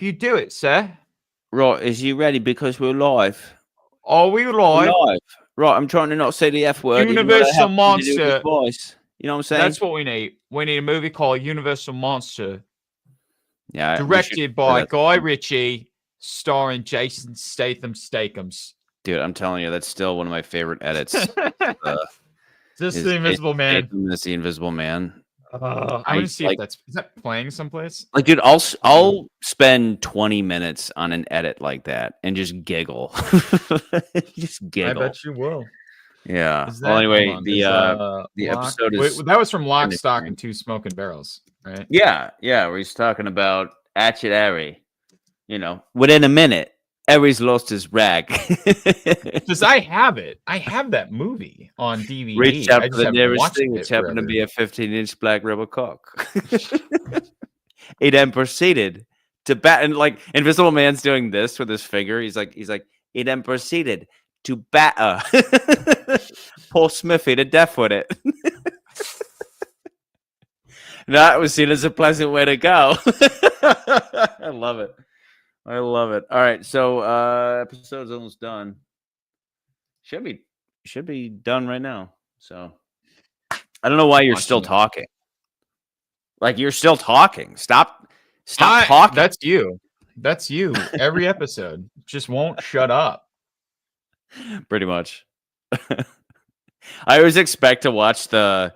you do it, sir. Right, is you ready? Because we're live. Are we We're live? live. Right, I'm trying to not say the F word, even though that Universal happens to do with Monster. voice. You know what I'm saying? That's what we need. We need a movie called Universal Monster, Yeah, we should directed do by that. Guy Ritchie, starring Jason Statham. Dude, I'm telling you, that's still one of my favorite edits. Just Is the Invisible Man. Statham as the Invisible Man. I'm gonna see if is that playing someplace. Like, dude, I'll spend 20 minutes on an edit like that and just giggle. Just giggle. I bet you will. Yeah. Is that, Well, anyway, the episode is. that was from Lock, Stock, and Two Smoking Barrels, right? Yeah, where he's talking about Atchit Harry. You know, within a minute, Harry's lost his rag. Because I have it. I have that movie on DVD. Reached out I for just the haven't nearest watched thing, it which happened to forever. be a 15-inch black rubber cock. He then proceeded to bat, and like Invisible Man's doing this with his finger. He's like, he then proceeded to batter Paul Smithy to death with it. That was seen as a pleasant way to go. I love it. All right, so episode's almost done. Should be done right now. So I don't know why you're still talking. Like, you're still talking. Stop talking. That's you. That's you. Every episode just won't shut up. Pretty much. I always expect to watch the,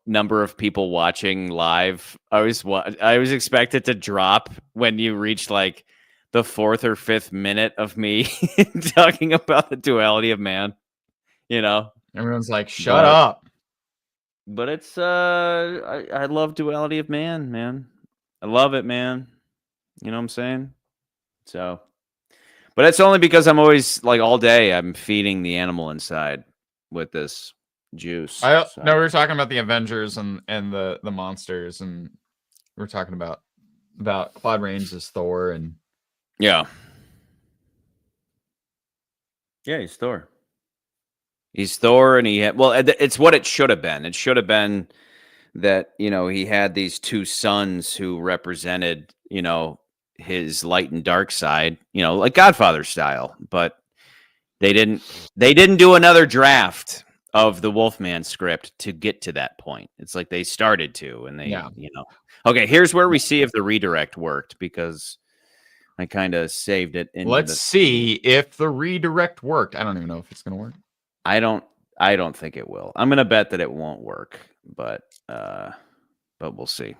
number of people watching live. I always expect it to drop when you reach like the 4th or 5th minute of me talking about the duality of man. Everyone's like, shut up. But it's I love duality of man. I love it, man. You know what I'm saying? So, but it's only because I'm always like all day I'm feeding the animal inside with this juice. No, we were talking about the Avengers and the monsters, and we're talking about Claude Rains as Thor, and yeah, he's Thor. He's Thor, and it's what it should have been. It should have been that, he had these two sons who represented, his light and dark side, like Godfather style, but they didn't do another draft of the Wolfman script to get to that point. It's like they started to, and okay, here's where we see if the redirect worked, because I kind of saved it. Let's see if the redirect worked. I don't even know if it's going to work. I don't think it will. I'm going to bet that it won't work, but we'll see.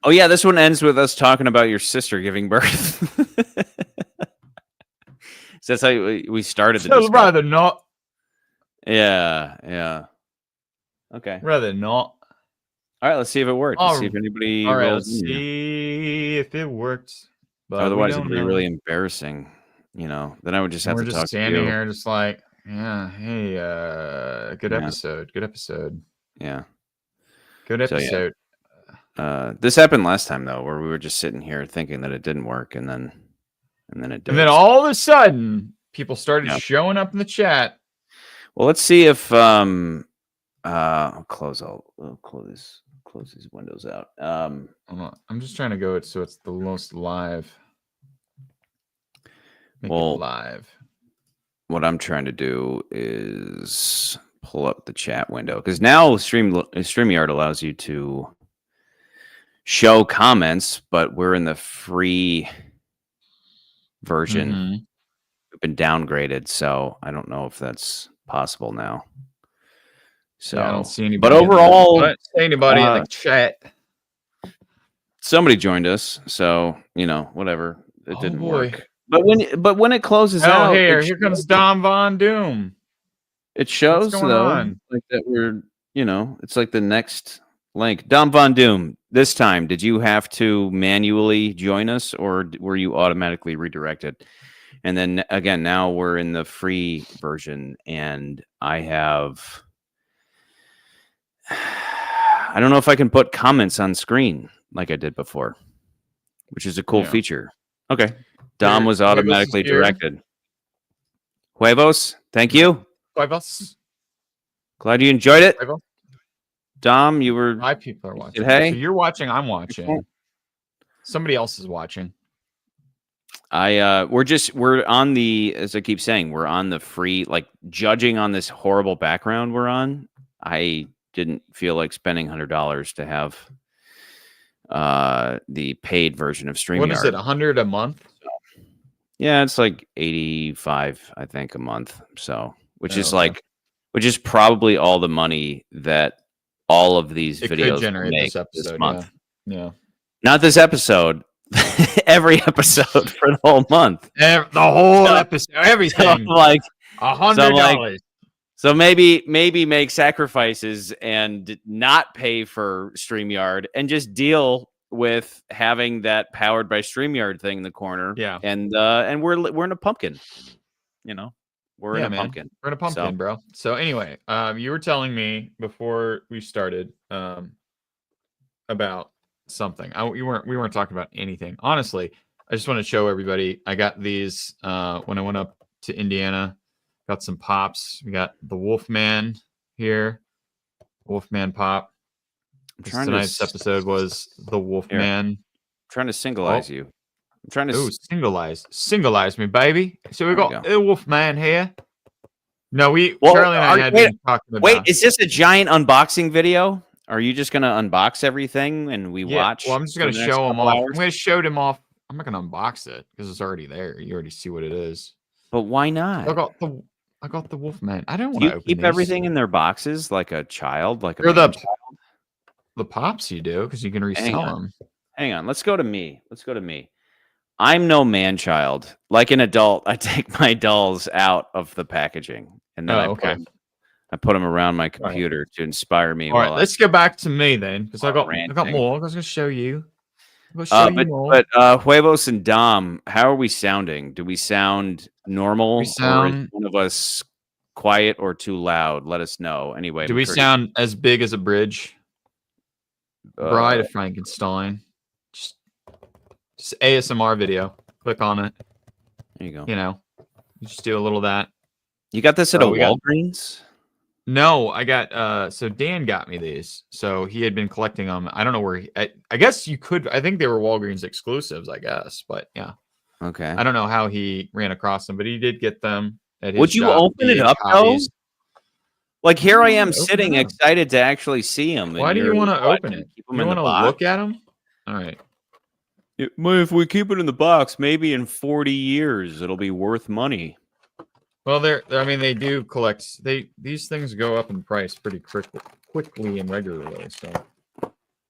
Oh yeah, this one ends with us talking about your sister giving birth. So that's how we started the discussion. Rather not. Yeah. Okay. Rather not. All right, let's see if it worked. Let's see if anybody. All right, let's see if it works. But otherwise, it'd be really embarrassing. Then I would just have to talk to you. We're just standing here, just like, yeah, hey, good episode. Yeah. Good episode. This happened last time though, where we were just sitting here thinking that it didn't work, and then it did. And then all of a sudden, people started showing up in the chat. Well, let's see if I'll close these windows out. I'm just trying to go so it's the most live. Make it live. What I'm trying to do is pull up the chat window, because now StreamYard allows you to show comments, but we're in the free version. Mm-hmm. We've been downgraded, so I don't know if that's possible now. So I don't see anybody. But overall, I don't see anybody in the chat. Somebody joined us, so whatever. It didn't work. But when it closes out, here comes Dom Von Doom. It shows though, like that we're it's like the next link. Dom Von Doom. This time, did you have to manually join us, or were you automatically redirected? And then again, now we're in the free version, and I don't know if I can put comments on screen like I did before, which is a cool feature. Okay. Dom was automatically directed. Huevos, thank you. Huevos. Glad you enjoyed it. Huevos. Dom, you were. My people are watching. Hey, so you're watching. I'm watching. Somebody else is watching. We're on the, as I keep saying, we're on the free, like, judging on this horrible background we're on. I didn't feel like spending $100 to have the paid version of StreamYard. What is it? 100 a month? Yeah, it's like 85, I think, a month. So, which Oh, is okay. which is probably all the money that all of these It videos could generate make this episode. month. Yeah. Not this episode. Every episode for the whole month. The whole So- episode, So, everything. like, $100. so maybe make sacrifices and not pay for StreamYard and just deal with having that powered by StreamYard thing in the corner. Yeah. And we're in a pumpkin. You know, we're in a man. pumpkin. We're in a pumpkin, So- bro. So anyway, you were telling me before we started about something. We weren't talking about anything. Honestly, I just want to show everybody. I got these when I went up to Indiana. Got some pops. We got the Wolfman here. Wolfman pop. Tonight's episode was the Wolfman. Trying to singleize you. I'm trying to. Ooh, singleize me, baby. So we There we got the Wolfman here. No, Well, Charlie and I had been talking about. Wait, is this a giant unboxing video? Are you just gonna unbox everything and we watch? Well, I'm just for gonna the next show them couple off. hours? I'm gonna show them off. I'm not gonna unbox it because it's already there. You already see what it is. But why not? I got the Wolfman. I don't Do want to you open keep these. everything in their boxes like a child, like a They're man child? the pops you do because you can Hang resell on. them. Hang on, let's go to me. I'm no man child. Like an adult, I take my dolls out of the packaging and then Oh, okay. I put them around my computer to inspire me. All right, while let's get back to me then because I got ranting. more. I was gonna show you. I'm gonna show you more. But Huevos and Dom, how are we sounding? Do we sound normal? Or is sound- one of us quiet or too loud? Let us know. Anyway, Do we sound as big as a bridge? Bride uh, of Frankenstein. Just ASMR video. Click on it. There you go. You know, you just do a little of that. You got this at Oh, a we got- Walgreens? No, I got so Dan got me these. So he had been collecting them. I don't know where I guess you could. I think they were Walgreens exclusives, I guess. But yeah, Okay. I don't know how he ran across them, but he did get them at his Would you shop, open it BH up, though? Hobbies. Like here I am Open sitting it up. excited to actually see them. Why do you want to open it? Keep them You in the want to box. look at them? All right. If we keep it in the box, maybe in 40 years it'll be worth money. Well, I mean, they do collect. These things go up in price pretty quickly and regularly. So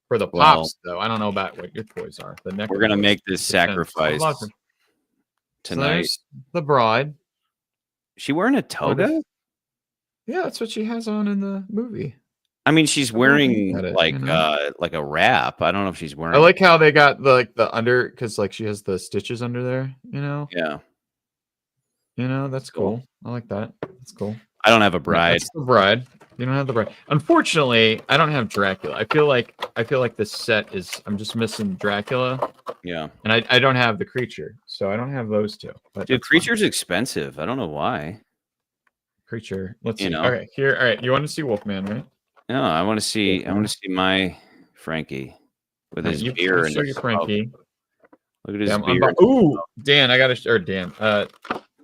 for the Well, pops, though, I don't know about what your toys are. The neck. We're gonna make this sacrifice tonight. There's the bride. She wearing a toga? Yeah, that's what she has on in the movie. I mean, she's wearing at it, like you know? like a wrap. I don't know if she's wearing. I like how they got the under because like she has the stitches under there. Yeah, That's Cool. cool. I like that. That's cool. I don't have a bride. That's the bride. You don't have the bride. Unfortunately, I don't have Dracula. I feel like this set is. I'm just missing Dracula, Yeah, and I don't have the creature, so I don't have those two. But dude, that's fine. creature's expensive. I don't know why. Creature. Let's You see. know. Okay, here. All right, you want to see Wolfman, right? No, I want to see. I want to see my Frankie with All his right, beer I'll and show you Frankie. Look at his Yeah, I'm beer. ooh, Dan, I gotta or Dan.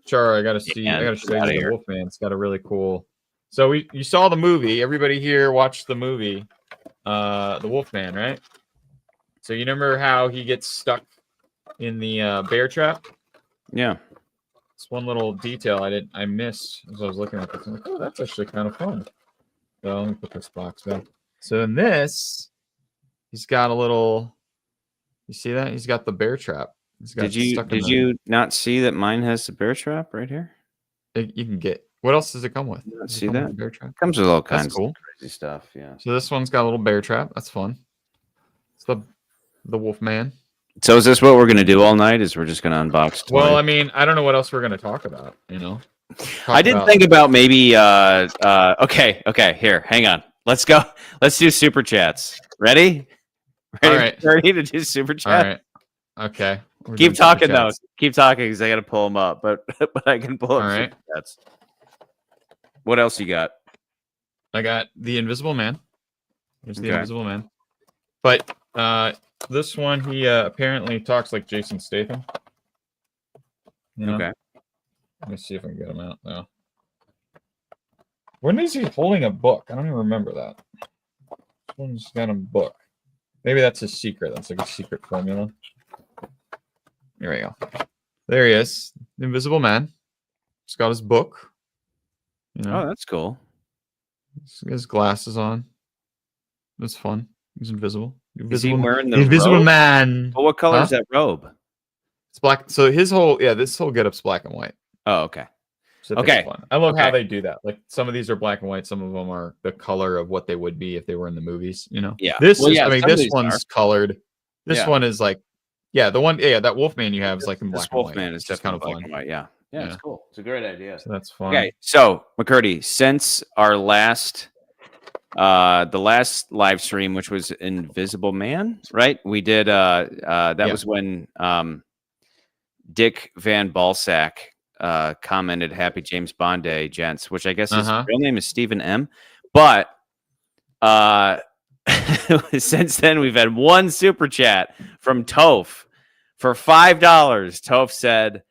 Char, I gotta see. I Dan, gotta get show outta you the here. Wolfman. It's got a really cool. So you saw the movie. Everybody here watched the movie, the Wolfman, right? So you remember how he gets stuck in the bear trap? Yeah. It's one little detail I missed as I was looking at this. I'm like, oh, that's actually kind of fun. So let me put this box back. So in this, he's got a little. You see that? He's got the bear trap. He's got Did you stuck in did the- you not see that mine has the bear trap right here? You can get. What else does it come with? Does it See come with that? a bear trap? Comes with all That's kinds cool. of crazy stuff. Yeah. So this one's got a little bear trap. That's fun. It's the Wolfman. So is this what we're gonna do all night? Is we're just gonna unbox? Well, toys? I mean, I don't know what else we're gonna talk about. I didn't think about maybe. Okay. Here, hang on. Let's go. Let's do super chats. Ready? All right. Ready to do super All chat. right. Okay. We're Keep doing super talking though. chats. Keep talking because I got to pull them up. But I can pull up All right. super chats. What else you got? I got the Invisible Man. There's the Okay. Invisible Man. But This one, he apparently talks like Jason Statham. You know? Okay. Let me see if I can get him out now. When is he holding a book? I don't even remember that. This one's got a book. Maybe that's his secret. That's like a secret formula. There we go. There he is. The Invisible Man. He's got his book. You know, Oh, that's cool. he's got his glasses on. That's fun. He's invisible. Is he Invisible, wearing the Invisible robe? Man. Well, what color Huh? is that robe? It's black. So his whole this whole getup's black and white. Oh, okay. So I think it's Okay. fun. I love how Okay. they do that. Like some of these are black and white, some of them are the color of what they would be if they were in the movies. You know. Yeah. This Well, is. yeah, I mean, some of this these one's are. colored. This Yeah. one is like, the one. Yeah, that Wolfman you have is like in This black and white. Wolfman is It's just definitely kind of black fun. and white. Yeah. Yeah, it's Yeah. cool. It's a great idea. So that's fun. Okay, so McCurdy, since our last the last live stream, which was Invisible Man, right? We did that Yeah. was when Dick Van Balsack commented Happy James Bond Day, gents, which I guess his real name is Stephen M. But since then we've had one super chat from Toph for $5. Toph said,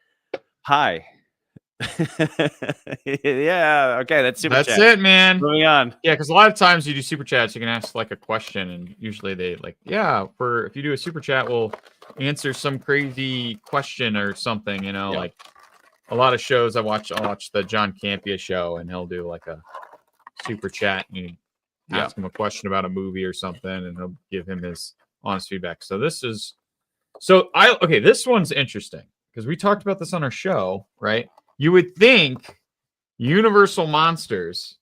"Hi." Yeah, okay, that's super That's chat. it, man. Moving on. Yeah, because a lot of times you do super chats, you can ask like a question, and usually they like, if you do a super chat, we'll answer some crazy question or something. You know, Yeah. like a lot of shows I'll watch the John Campea show, and he'll do like a super chat, and you ask him a question about a movie or something, and he'll give him his honest feedback. So this one's interesting because we talked about this on our show, right? You would think Universal Monsters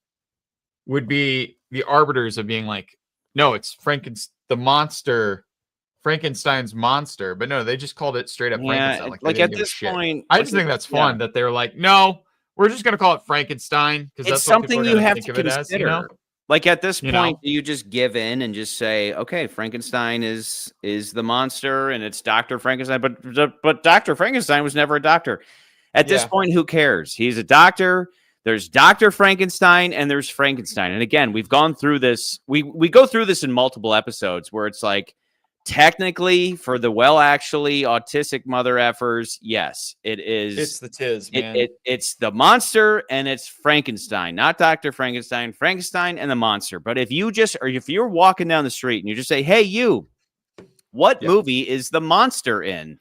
would be the arbiters of being like, no, it's Frankenstein's monster. But no, they just called it straight up Frankenstein. Like they at didn't give a this shit. point, I just think that's fun that they're like, no, we're just going to call it Frankenstein because it's that's what people something are you gonna have think to of it consider. as, you know? Like at this You point, know? do you just give in and just say, okay, Frankenstein is the monster and it's Dr. Frankenstein, but Dr. Frankenstein was never a doctor. At this point, who cares? He's a doctor. There's Dr. Frankenstein and there's Frankenstein. And again, we've gone through this. We go through this in multiple episodes where it's like, technically, for the actually autistic mother effers, yes, it is. It's the tiz, man. It's the monster and it's Frankenstein, not Dr. Frankenstein, Frankenstein and the monster. But if you're walking down the street and you just say, hey, you, what movie is the monster in?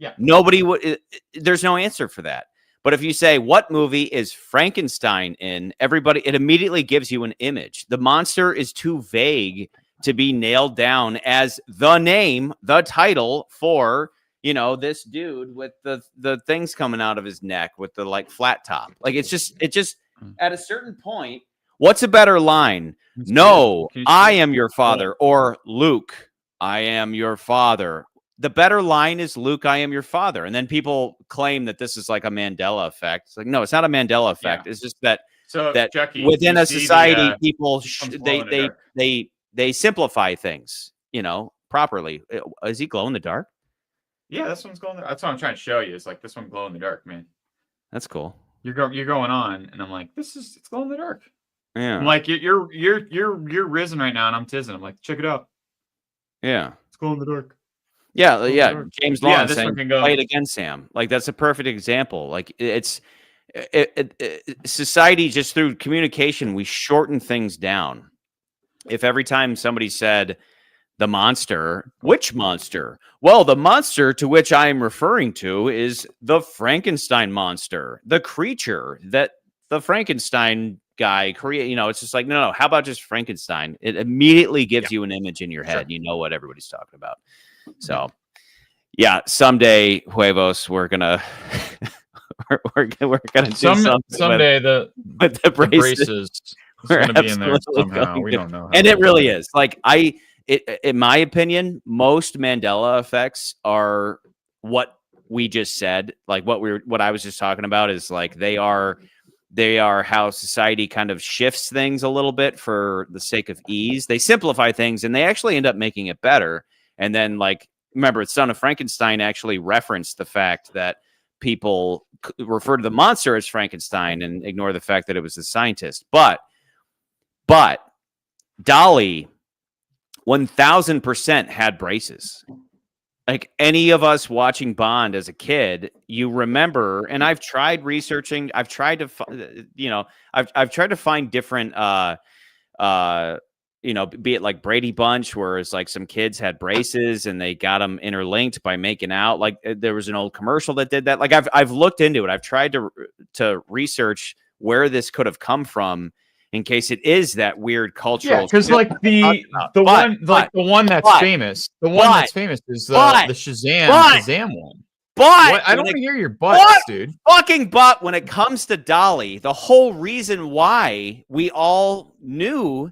Yeah. Nobody would, there's no answer for that. But if you say, what movie is Frankenstein in? Everybody, it immediately gives you an image. The monster is too vague to be nailed down as the name, the title for, this dude with the things coming out of his neck with the like flat top. Like it just at a certain point, what's a better line? No, I am your father, or Luke, I am your father. The better line is Luke, I am your father. And then people claim that this is like a Mandela effect. It's like, no, it's not a Mandela effect. Yeah. It's just that Chucky, within a society, people they simplify things, properly. Is he glow in the dark? Yeah, this one's glowing. That's what I'm trying to show you. It's like this one glow in the dark, man. That's cool. You're going on, and I'm like, it's glow in the dark. Yeah. I'm like, you're risen right now, and I'm tizzing. I'm like, check it out. Yeah. It's glow in the dark. Yeah, yeah. James Long saying, play it again, Sam. Like that's a perfect example. Like society, just through communication, we shorten things down. If every time somebody said the monster, which monster? Well, the monster to which I am referring to is the Frankenstein monster, the creature that the Frankenstein guy create. It's just like, no. How about just Frankenstein? It immediately gives you an image in your head. Sure. You know what everybody's talking about. So, yeah, someday, Huevos, we're gonna do something someday with the braces. It's going to be in there somehow. We don't know. And it really is. Like in my opinion, most Mandela effects are what we just said. Like what I was just talking about is like they are how society kind of shifts things a little bit for the sake of ease. They simplify things and they actually end up making it better. And then remember, Son of Frankenstein actually referenced the fact that people refer to the monster as Frankenstein and ignore the fact that it was the scientist. But Dolly 1000% had braces. Like any of us watching Bond as a kid, you remember, and I've tried researching, I've tried to, I've tried to find different, be it like Brady Bunch, where it's like some kids had braces and they got them interlinked by making out. Like there was an old commercial that did that. Like I've looked into it. I've tried to research where this could have come from in case it is that weird cultural. Yeah, because like the one that's famous, is the Shazam one. But I don't want to hear your butts, dude. Fucking but when it comes to Dolly, the whole reason why we all knew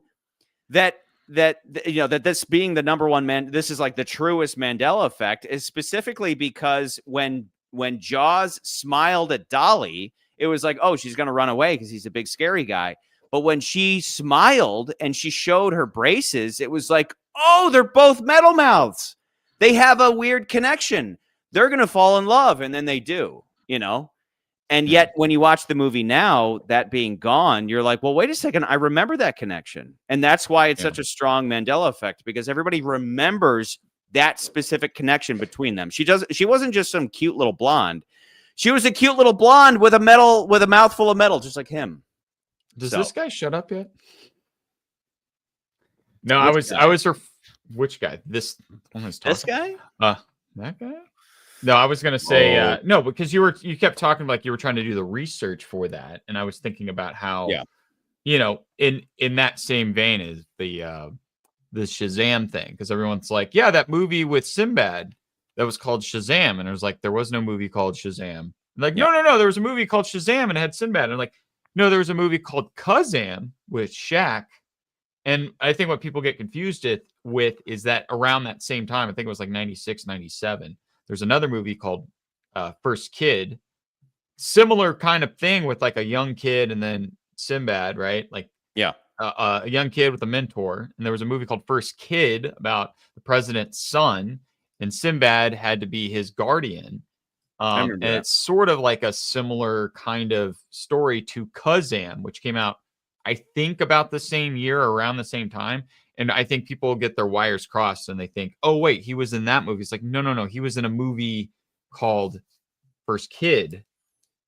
that this being the number one man, this is like the truest Mandela effect, is specifically because when Jaws smiled at Dolly, it was like, oh, she's gonna run away because he's a big scary guy. But when she smiled and she showed her braces, it was like, oh, they're both metal mouths. They have a weird connection. They're going to fall in love. And then they do, And yet when you watch the movie now, that being gone, you're like, well, wait a second. I remember that connection. And that's why it's such a strong Mandela effect, because everybody remembers that specific connection between them. She wasn't just some cute little blonde. She was a cute little blonde with a mouthful of metal, just like him. Does this guy shut up yet? No, which guy? This guy? That guy? No, I was gonna say no, because you kept talking like you were trying to do the research for that, and I was thinking about how in that same vein is the Shazam thing, because everyone's like, yeah, that movie with Sinbad that was called Shazam, and it was like there was no movie called Shazam. And like, no, there was a movie called Shazam and it had Sinbad, and I'm like, no, there was a movie called Kazam with Shaq. And I think what people get confused with is that around that same time, I think it was like 96, 97, there's another movie called First Kid. Similar kind of thing with like a young kid and then Sinbad, right? Like a young kid with a mentor. And there was a movie called First Kid about the president's son, and Sinbad had to be his guardian. And it's sort of like a similar kind of story to Kazam, which came out, I think, about the same year, around the same time. And I think people get their wires crossed and they think, oh, wait, he was in that movie. It's like, no. He was in a movie called First Kid.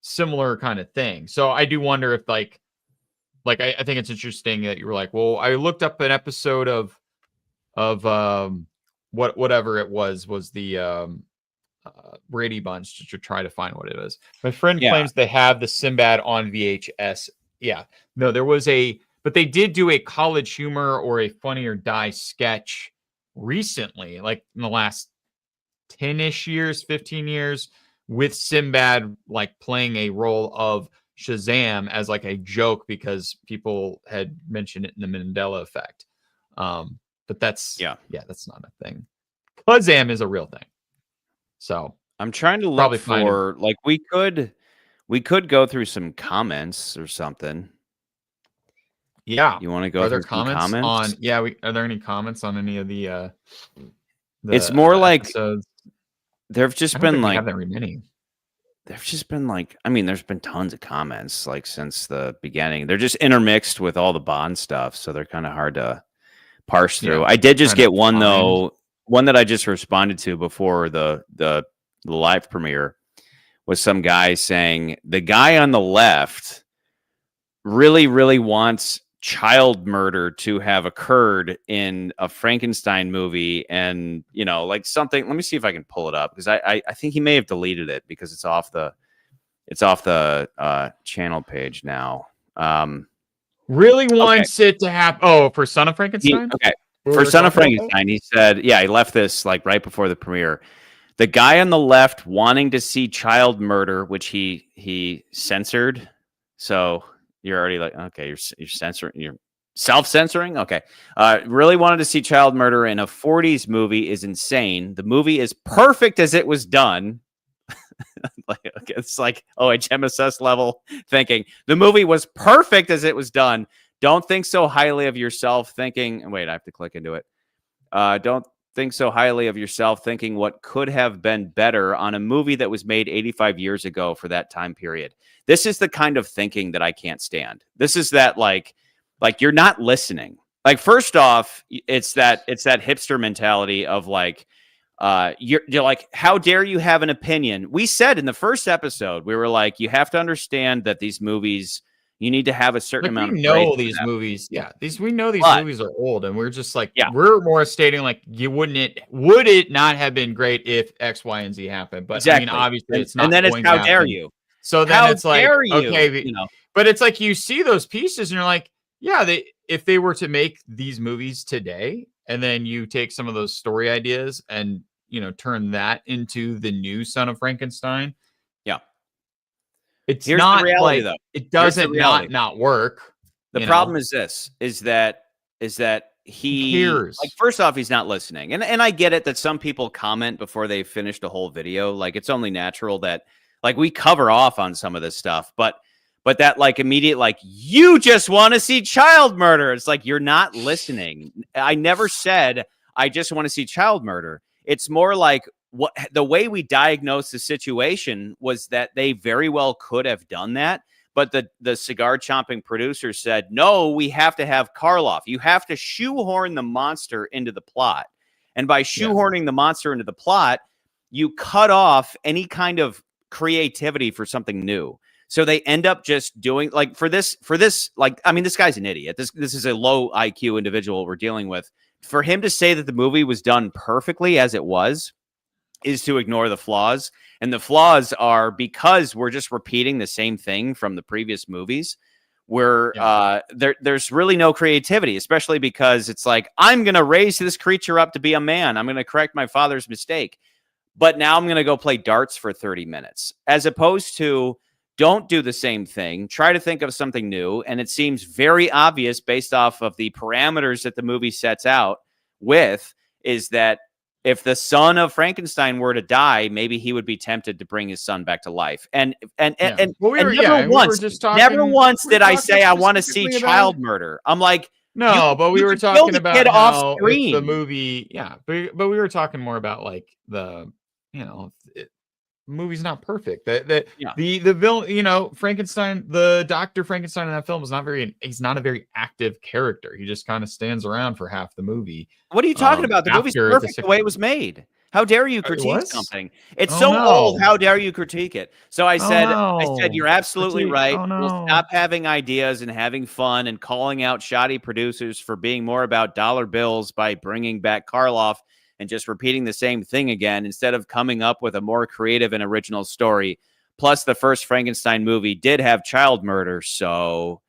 Similar kind of thing. So I do wonder if I think it's interesting that you were like, well, I looked up an episode of whatever it was the Brady Bunch to try to find what it is. My friend claims they have the Sinbad on VHS. Yeah, no, but they did do a College Humor or a Funny or Die sketch recently, like in the last 10-ish years, 15 years, with Sinbad like playing a role of Shazam as like a joke because people had mentioned it in the Mandela effect. But that's that's not a thing. Kazam is a real thing. So I'm trying to look for like we could go through some comments or something. Yeah, you want to go through comments on? Yeah, are there any comments on any of the it's more like episodes? There've just been like have that many. There's just been like, I mean, there's been tons of comments like since the beginning. They're just intermixed with all the Bond stuff, so they're kind of hard to parse through. I did just get one though. One that I just responded to before the live premiere was some guy saying the guy on the left really, really wants child murder to have occurred in a Frankenstein movie, and like something. Let me see if I can pull it up, because I think he may have deleted it because it's off the channel page now. Really wants it to happen. Oh, for Son of Frankenstein. For Son of Frankenstein, he said, he left this like right before the premiere. The guy on the left wanting to see child murder, which he censored. So you're already like, okay, you're censoring, you're self-censoring. Okay. Really wanted to see child murder in a 40s movie is insane. The movie is perfect as it was done. It's like HMSS level thinking. The movie was perfect as it was done. Don't think so highly of yourself thinking, wait, I have to click into it. Don't think so highly of yourself thinking what could have been better on a movie that was made 85 years ago for that time period. This is the kind of thinking that I can't stand. This is that like you're not listening. Like, first off, it's that hipster mentality of like, you're like, how dare you have an opinion? We said in the first episode, we were like, you have to understand that these movies, you need to have a certain Like amount we of grace know for these them. movies, yeah. We know these But movies are old, and we're just like yeah, we're more stating like you would it not have been great if X, Y, and Z happened? But I mean, exactly. obviously, it's And not then it's going to how dare happen. you? So then How it's like dare you? okay, You know, but it's like you see those pieces, and you're like, yeah, if they were to make these movies today, and then you take some of those story ideas and turn that into the new Son of Frankenstein. yeah. It's Here's the not reality, like though. it Here's the doesn't reality. not work. The problem is this: is that Who he, like, cares? first off, he's not listening, and I get it that some people comment before they finished a whole video. Like, it's only natural that like we cover off on some of this stuff, but that like immediate like you just want to see child murder. It's like you're not listening. I never said I just want to see child murder. It's more like what the way we diagnosed the situation was that they very well could have done that. But the cigar chomping producer said, no, we have to have Karloff. You have to shoehorn the monster into the plot. And by shoehorning the monster into the plot, you cut off any kind of creativity for something new. So they end up just doing like for this, like, I mean, this guy's an idiot. This is a low IQ individual we're dealing with. For him to say that the movie was done perfectly as it was is to ignore the flaws. And the flaws are because we're just repeating the same thing from the previous movies where there's really no creativity, especially because it's like, I'm going to raise this creature up to be a man. I'm going to correct my father's mistake. But now I'm going to go play darts for 30 minutes, as opposed to don't do the same thing. Try to think of something new. And it seems very obvious based off of the parameters that the movie sets out with is that if the son of Frankenstein were to die, maybe he would be tempted to bring his son back to life. And Well, we were just talking. never once we were did I talking say I want to see specifically child murder. I'm like, No, but we you were could kill talking the about kid off how if the screen. movie, but we were talking more about like the movie's not perfect. The villain, Frankenstein, the Dr. Frankenstein in that film is he's not a very active character. He just kind of stands around for half the movie. What are you talking about? The movie's after perfect the way it was made. How dare you It critique was? something? It's Oh, so old. no. How dare you critique it? So I Oh, said, you're no. absolutely Critique. right. Oh, We'll no. stop having ideas and having fun and calling out shoddy producers for being more about dollar bills by bringing back Karloff and just repeating the same thing again instead of coming up with a more creative and original story. Plus, the first Frankenstein movie did have child murder, so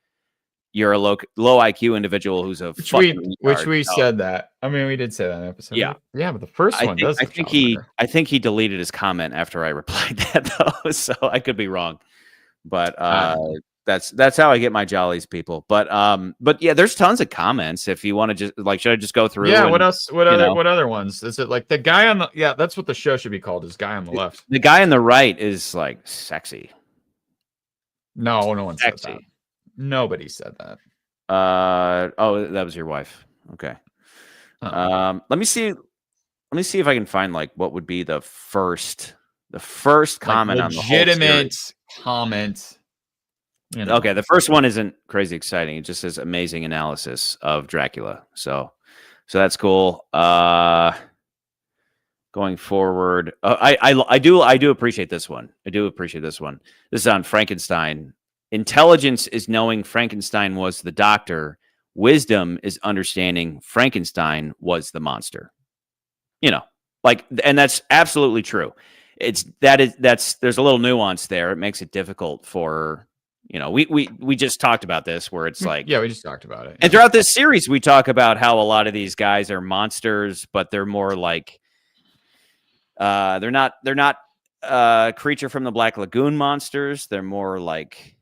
you're a low IQ individual who's a Which fucking we said that. I mean, we did say that in episode. Yeah. But the first one does. I think he deleted his comment after I replied that though, so I could be wrong. But that's how I get my jollies, people. But yeah, there's tons of comments. If you want to just like, should I just go through? Yeah. And, What else? What other ones? Is it like the guy on the? Yeah, that's what the show should be called. Is guy on the left? The guy on the right is like sexy. No one said that. Nobody said that. Oh, that was your wife. Okay. Let me see if I can find like what would be the first comment on the whole legitimate series. comment. Okay, the first one isn't crazy exciting. It just says amazing analysis of Dracula. So that's cool. Going forward, I do appreciate this one. I do appreciate this one. This is on Frankenstein. Intelligence is knowing Frankenstein was the doctor. Wisdom is understanding Frankenstein was the monster. Like, and that's absolutely true. There's a little nuance there. It makes it difficult for, we just talked about this where it's like, yeah, we just talked about it. And throughout this series, we talk about how a lot of these guys are monsters, but they're more like, they're not Creature from the Black Lagoon monsters. They're more like,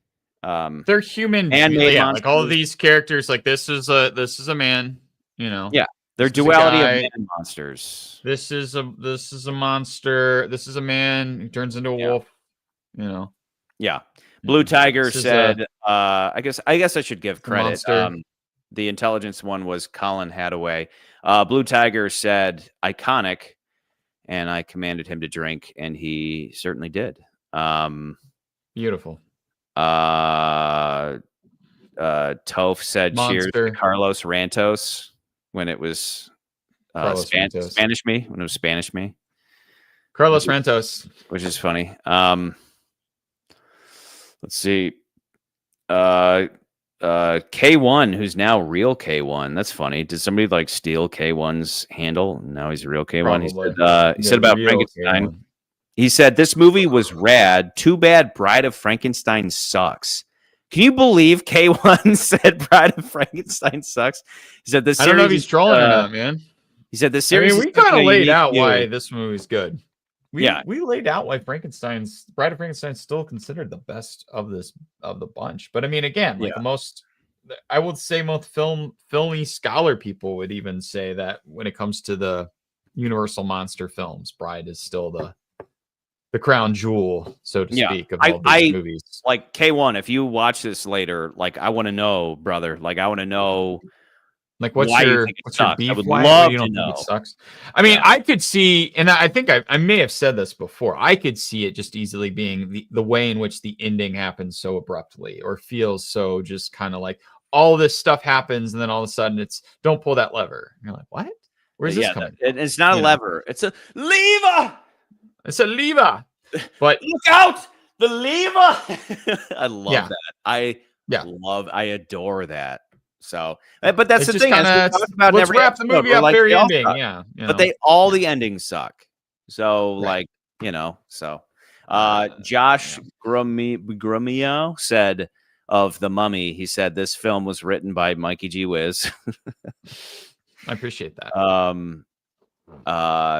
they're human man-made like all of these characters. Like this is a man. Yeah, they're duality of man monsters. This is a monster. This is a man who turns into a wolf. Yeah. Blue Tiger said, I guess I should give credit. The intelligence one was Colin Hadaway. Blue Tiger said iconic, and I commanded him to drink, and he certainly did. Beautiful. Toph said cheers Monster. to Carlos Rantos when it was Carlos Rantos. Spanish me, when it was Spanish me, Carlos Rantos. which is funny. Let's see. K1, who's now real K1. That's funny. Did somebody like steal K1's handle? Now he's real K1. Probably. He said about real Frankenstein. K1. He said this movie was rad. Too bad Bride of Frankenstein sucks. Can you believe K1 said Bride of Frankenstein sucks? He said this. I don't know if he's trolling or not, man. He said this series. I mean, we kind of laid out why this movie's good. We laid out why Bride of Frankenstein's still considered the best of the bunch. But I mean, again, like I would say most filmy scholar people would even say that when it comes to the Universal monster films, Bride is still the crown jewel, so to speak, of all these movies. Like K1, if you watch this later, like I want to know, brother. Like I want to know. Like what's your beef? I would why love you don't to think know. it sucks? I mean, I could see, and I think I may have said this before. I could see it just easily being the way in which the ending happens so abruptly, or feels so just kind of like all this stuff happens, and then all of a sudden it's don't pull that lever. And you're like, what? Where's this coming? It's not a lever. It's a lever. It's a lever. But look out, the lever. I love that. I adore that. So, but that's the thing. Let's wrap the movie up very ending. Yeah, but all the endings suck. So, like so. Josh Grumio said of The Mummy, he said this film was written by Mikey G. Wiz. I appreciate that.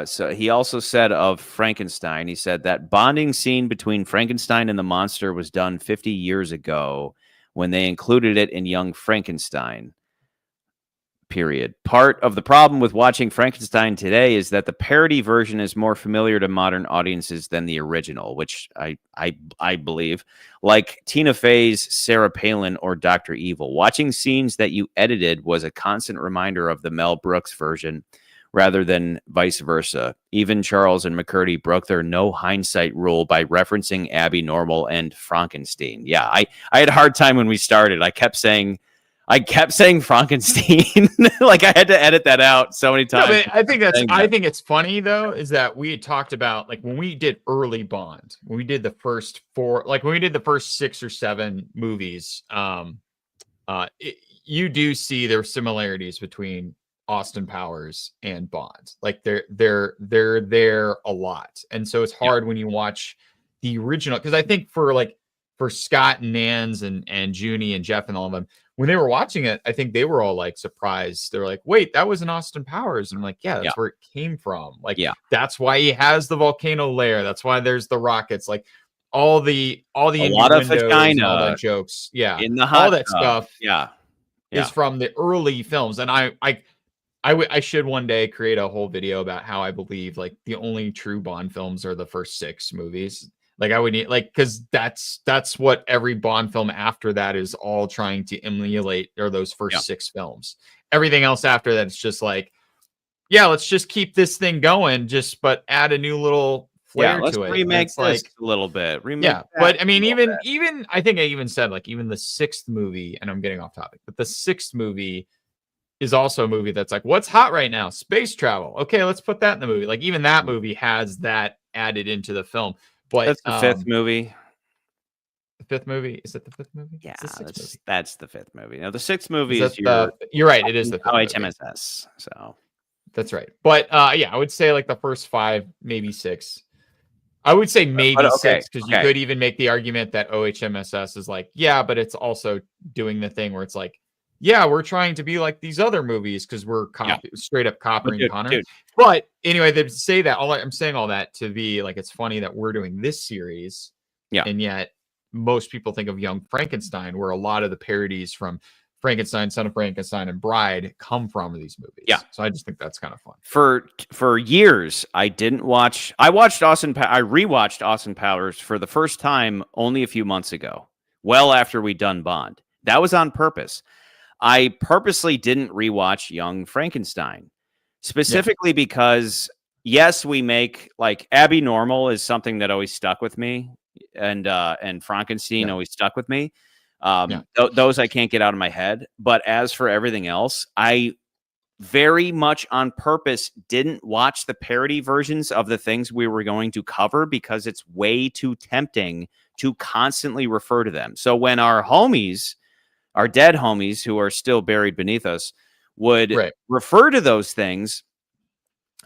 So he also said of Frankenstein, he said that bonding scene between Frankenstein and the monster was done 50 years ago when they included it in Young Frankenstein. Period. Part of the problem with watching Frankenstein today is that the parody version is more familiar to modern audiences than the original, which I believe. Like Tina Fey's Sarah Palin or Dr. Evil. Watching scenes that you edited was a constant reminder of the Mel Brooks version rather than vice versa. Even Charles and McCurdy broke their no hindsight rule by referencing Abby Normal and Frankenstein. Yeah, I had a hard time when we started. I kept saying Frankenstein. Like I had to edit that out so many times. No, I think it's funny though, is that we had talked about like when we did early Bond, when we did the first 6 or 7 movies, you do see there are similarities between Austin Powers and Bond. Like they're there a lot. And so it's hard when you watch the original, because I think for Scott and Nans and Junie and Jeff and all of them, when they were watching it, I think they were all like surprised. They were like, wait, that was an Austin Powers. And I'm like, yeah, that's where it came from. Like, that's why he has the volcano lair. That's why there's the rockets. Like all the a lot of vagina, all the jokes. Yeah. In the hot all that stuff. Yeah. Is from the early films. And I should one day create a whole video about how I believe like the only true Bond films are the first 6 movies. Like I would need because that's what every Bond film after that is all trying to emulate, or those first 6 films. Everything else after that, it's just like, let's just keep this thing going, but add a new little flair to it. Remake this a little bit. But I mean, even I think I even said like even the 6th movie, and I'm getting off topic, but the 6th movie is also a movie that's like, what's hot right now? Space travel. Okay, let's put that in the movie. Like even that movie has that added into the film. But that's the 5th movie. The 5th movie? Is it the 5th movie? Yeah, that's the 5th movie. Now the 6th movie is you're right. It is the 5th HMSS. So that's right. But I would say like the first 5, maybe 6. I would say maybe 6, because you could even make the argument that OHMSS is like, but it's also doing the thing where it's like, we're trying to be like these other movies because we're straight up copying Connor. But anyway, they say that I'm saying all that to be like, it's funny that we're doing this series. And yet most people think of Young Frankenstein, where a lot of the parodies from Frankenstein, Son of Frankenstein, and Bride come from these movies. So I just think that's kind of fun. For years, I rewatched Austin Powers for the first time only a few months ago, well after we'd done Bond. That was on purpose. I purposely didn't rewatch Young Frankenstein, specifically because, yes, we make like Abby Normal is something that always stuck with me, and Frankenstein always stuck with me. Those I can't get out of my head. But as for everything else, I very much on purpose didn't watch the parody versions of the things we were going to cover because it's way too tempting to constantly refer to them. So when our homies, our dead homies who are still buried beneath us, would refer to those things,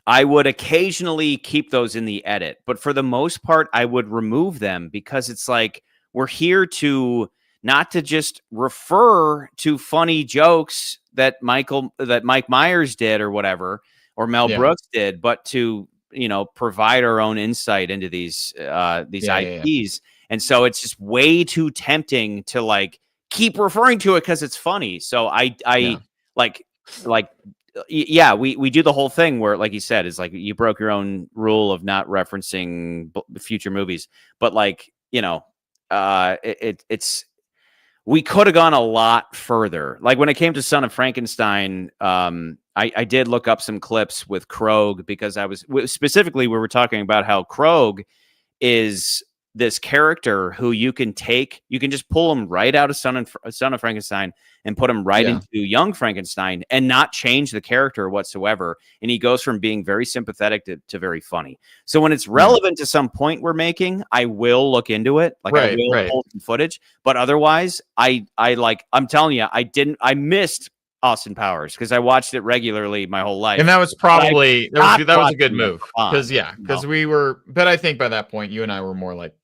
I would occasionally keep those in the edit. But for the most part, I would remove them because it's like we're here to not to just refer to funny jokes that Mike Myers did or whatever, or Mel Brooks did, but to, provide our own insight into these IPs. Yeah. And so it's just way too tempting to like keep referring to it because it's funny. So we do the whole thing where, like you said, is like you broke your own rule of not referencing future movies, but like, it's we could have gone a lot further. Like when it came to Son of Frankenstein, I did look up some clips with Krog because we were talking about how Krog is this character who you can just pull him right out of Son of Frankenstein and put him right into Young Frankenstein and not change the character whatsoever. And he goes from being very sympathetic to very funny. So when it's relevant to some point we're making, I will look into it. Like I will pull some footage, but otherwise I'm telling you, I missed Austin Powers because I watched it regularly my whole life. And that was probably, that was a good move. Because but I think by that point, you and I were more like,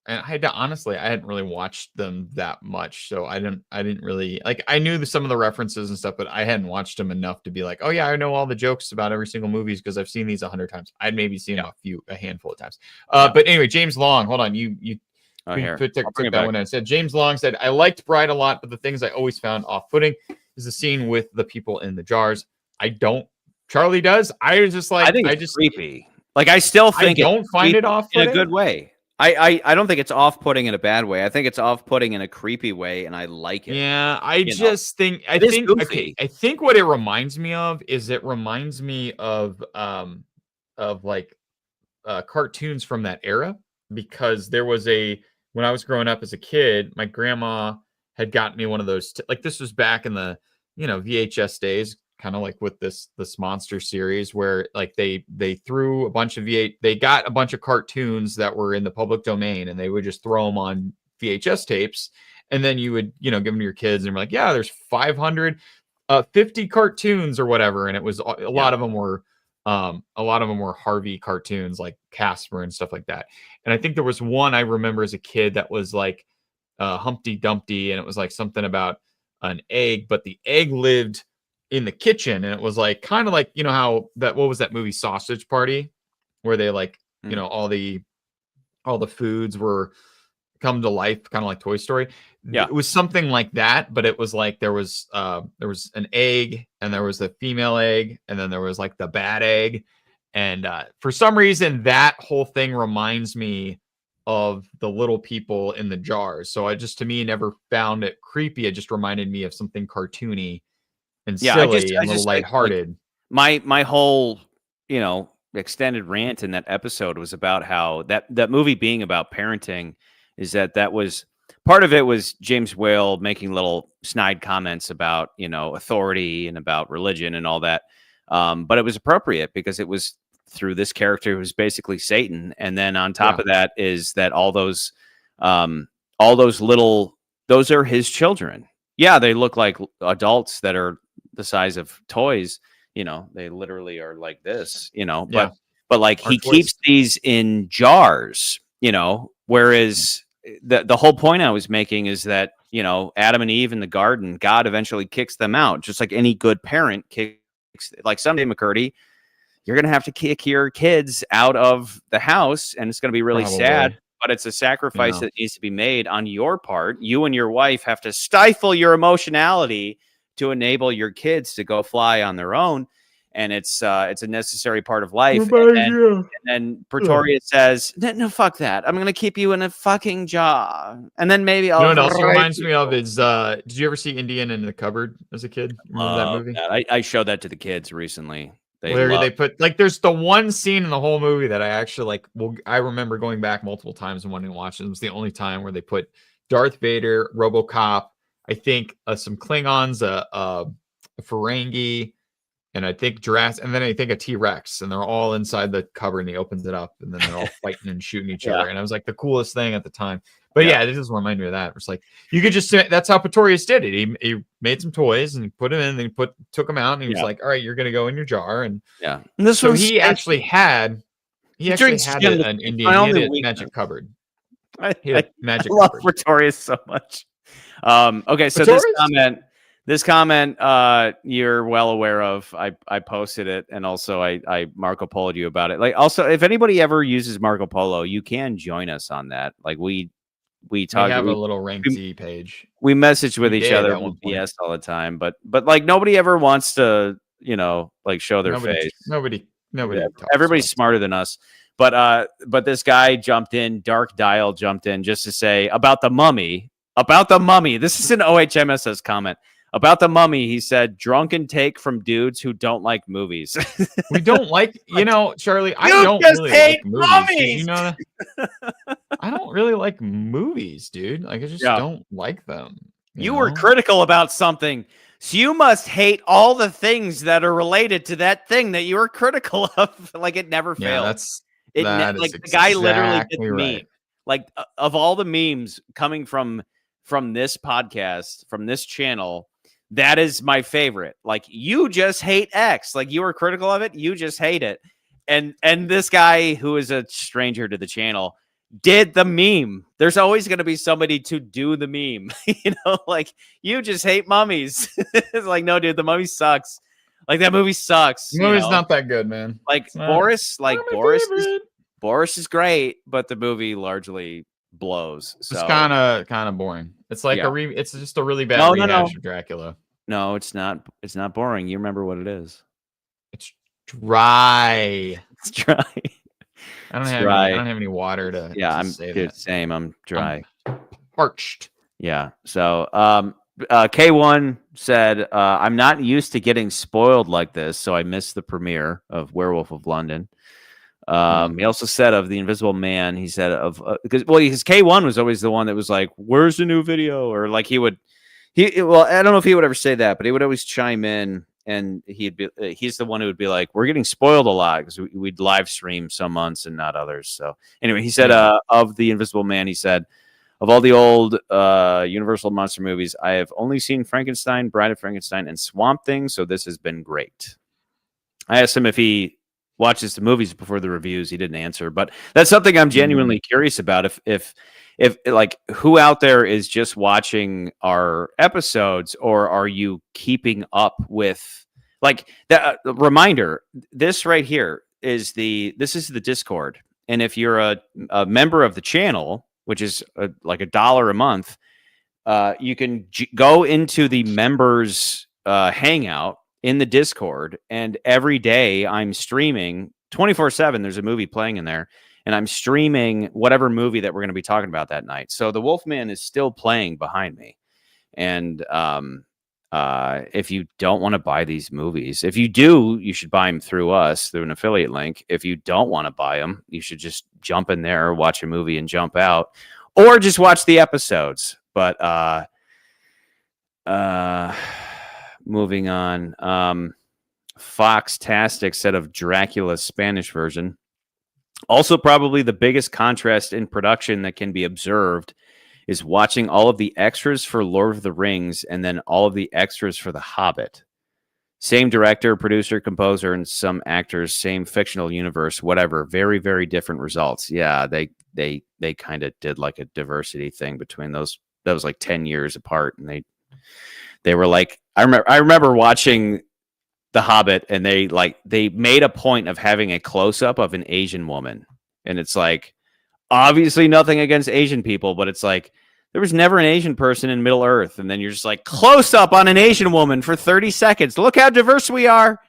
and I hadn't really watched them that much. So I didn't really like, I knew some of the references and stuff, but I hadn't watched them enough to be like, oh yeah, I know all the jokes about every single movies because I've seen these 100 times. I'd maybe seen them a handful of times. But anyway, James Long, hold on. You took that one and said, James Long said, I liked Bride a lot, but the things I always found off-putting is the scene with the people in the jars. Charlie does. I think it's creepy. Like I still think I don't find it off-putting in a good way. I don't think it's off-putting in a bad way. I think it's off-putting in a creepy way, and I like it. Yeah, I think what it reminds me of is like cartoons from that era, because there was when I was growing up as a kid, my grandma had gotten me one of those. Like this was back in the VHS days, kind of like with this monster series where like they threw a bunch of they got a bunch of cartoons that were in the public domain and they would just throw them on VHS tapes, and then you would give them to your kids and be like, yeah, there's 550 cartoons or whatever, and it was a lot of them were Harvey cartoons like Casper and stuff like that. And I think there was one I remember as a kid that was like Humpty Dumpty, and it was like something about an egg, but the egg lived in the kitchen, and it was like kind of like how what was that movie Sausage Party, where they like all the foods were come to life, kind of like Toy Story. It was something like that, but it was like there was an egg, and there was the female egg, and then there was like the bad egg, and for some reason that whole thing reminds me of the little people in the jars. So to me never found it creepy. It just reminded me of something cartoony and silly and a little lighthearted. My whole, extended rant in that episode was about how that movie being about parenting is that was part of it was James Whale making little snide comments about, authority and about religion and all that. But it was appropriate because it was through this character who's basically Satan. And then on top of that is that all those those are his children. Yeah, they look like adults that are the size of toys. They literally are like this, but like he keeps these in jars, whereas the whole point I was making is that, Adam and Eve in the garden, God eventually kicks them out, just like any good parent kicks, like someday, McCurdy, you're going to have to kick your kids out of the house, and it's going to be really sad, but it's a sacrifice that needs to be made on your part. You and your wife have to stifle your emotionality to enable your kids to go fly on their own. And it's a necessary part of life. And then Pretoria says, no, fuck that. I'm going to keep you in a fucking jar. And then maybe I'll... You know what else reminds me of is, did you ever see Indian in the Cupboard as a kid? Remember that movie? I showed that to the kids recently. They put like, there's the one scene in the whole movie that I actually like. Well, I remember going back multiple times and wanting to watch it. It was the only time where they put Darth Vader, RoboCop, I think some Klingons, a Ferengi, and I think Jurassic, and then I think a T-Rex, and they're all inside the cover, and he opens it up, and then they're all fighting and shooting each Yeah. other, and I was like the coolest thing at the time. But Yeah. yeah, this just reminded me of that. It's like you could just that's how Pretorius did it. He made some toys and he put them in, and he took them out, and he was Yeah. like, "All right, you're gonna go in your jar." And Yeah. And this so was he actually had drinks an gin. Indian. He My had only a weakness. magic cupboard. I He had a magic love cupboard. Pretorius so much. Okay, so Pretorius? this comment, you're well aware of. I posted it, and also I Marco Polo'd you about it. Like, also, if anybody ever uses Marco Polo, you can join us on that. Like, we talk. We have a little Rank Z page. We message with We each did other at one point. BS all the time, but like nobody ever wants to, like show their face. Nobody. Yeah, everybody's smarter than us. But this guy jumped in, Dark Dial jumped in just to say about the mummy. This is an OHMSS comment. About the mummy, he said, drunken take from dudes who don't like movies. We don't like, Charlie, I You don't just really hate like movies. mummies! You know, I don't really like movies, dude. Like, I just don't like them. You were critical about something. So you must hate all the things that are related to that thing that you were critical of. Like, it never failed. Yeah, like the guy literally did the right. meme. Like, of all the memes coming from this podcast, from this channel, that is my favorite. Like, you just hate X. Like, you were critical of it. You just hate it. And this guy, who is a stranger to the channel, did the meme. There's always going to be somebody to do the meme. Like, you just hate mummies. It's like, no, dude, the mummy sucks. Like, that movie sucks. The movie's not that good, man. Like, Boris is great, but the movie largely blows. So it's kind of boring. It's like it's just a really bad rehash of Dracula. No, it's not. It's not boring. You remember what it is? It's dry. It's dry. I don't have any water to. Yeah, to same. I'm dry. I'm parched. Yeah. So, K1 said, "I'm not used to getting spoiled like this, so I missed the premiere of Werewolf of London." He also said of The Invisible Man, he said because K1 was always the one that was like, "Where's the new video?" Or like I don't know if he would ever say that, but he would always chime in, and he's the one who would be like, "We're getting spoiled a lot," because we'd live stream some months and not others. So anyway, he said of The Invisible Man, he said, of all the old Universal monster movies, I have only seen Frankenstein, Bride of Frankenstein, and Swamp Thing, so this has been great. I asked him if he watches the movies before the reviews. He didn't answer, but that's something I'm genuinely curious about. If like, who out there is just watching our episodes, or are you keeping up with, like, that reminder? This right here is the Discord, and if you're a member of the channel, which is like $1 a month, you can go into the members hangout in the Discord, and every day I'm streaming 24/7. There's a movie playing in there, and I'm streaming whatever movie that we're going to be talking about that night. So the Wolfman is still playing behind me. And if you don't want to buy these movies, if you do, you should buy them through us, through an affiliate link. If you don't want to buy them, you should just jump in there, watch a movie and jump out, or just watch the episodes. But moving on, Fox-tastic said of Dracula's Spanish version, also probably the biggest contrast in production that can be observed is watching all of the extras for Lord of the Rings and then all of the extras for The Hobbit. Same director, producer, composer, and some actors, same fictional universe, whatever. Very, very different results. Yeah, they kind of did like a diversity thing between those. That was like 10 years apart, and they were like, I remember watching The Hobbit, and they made a point of having a close up of an Asian woman, and it's like, obviously nothing against Asian people, but it's like, there was never an Asian person in Middle Earth, and then you're just like, close up on an Asian woman for 30 seconds. Look how diverse we are.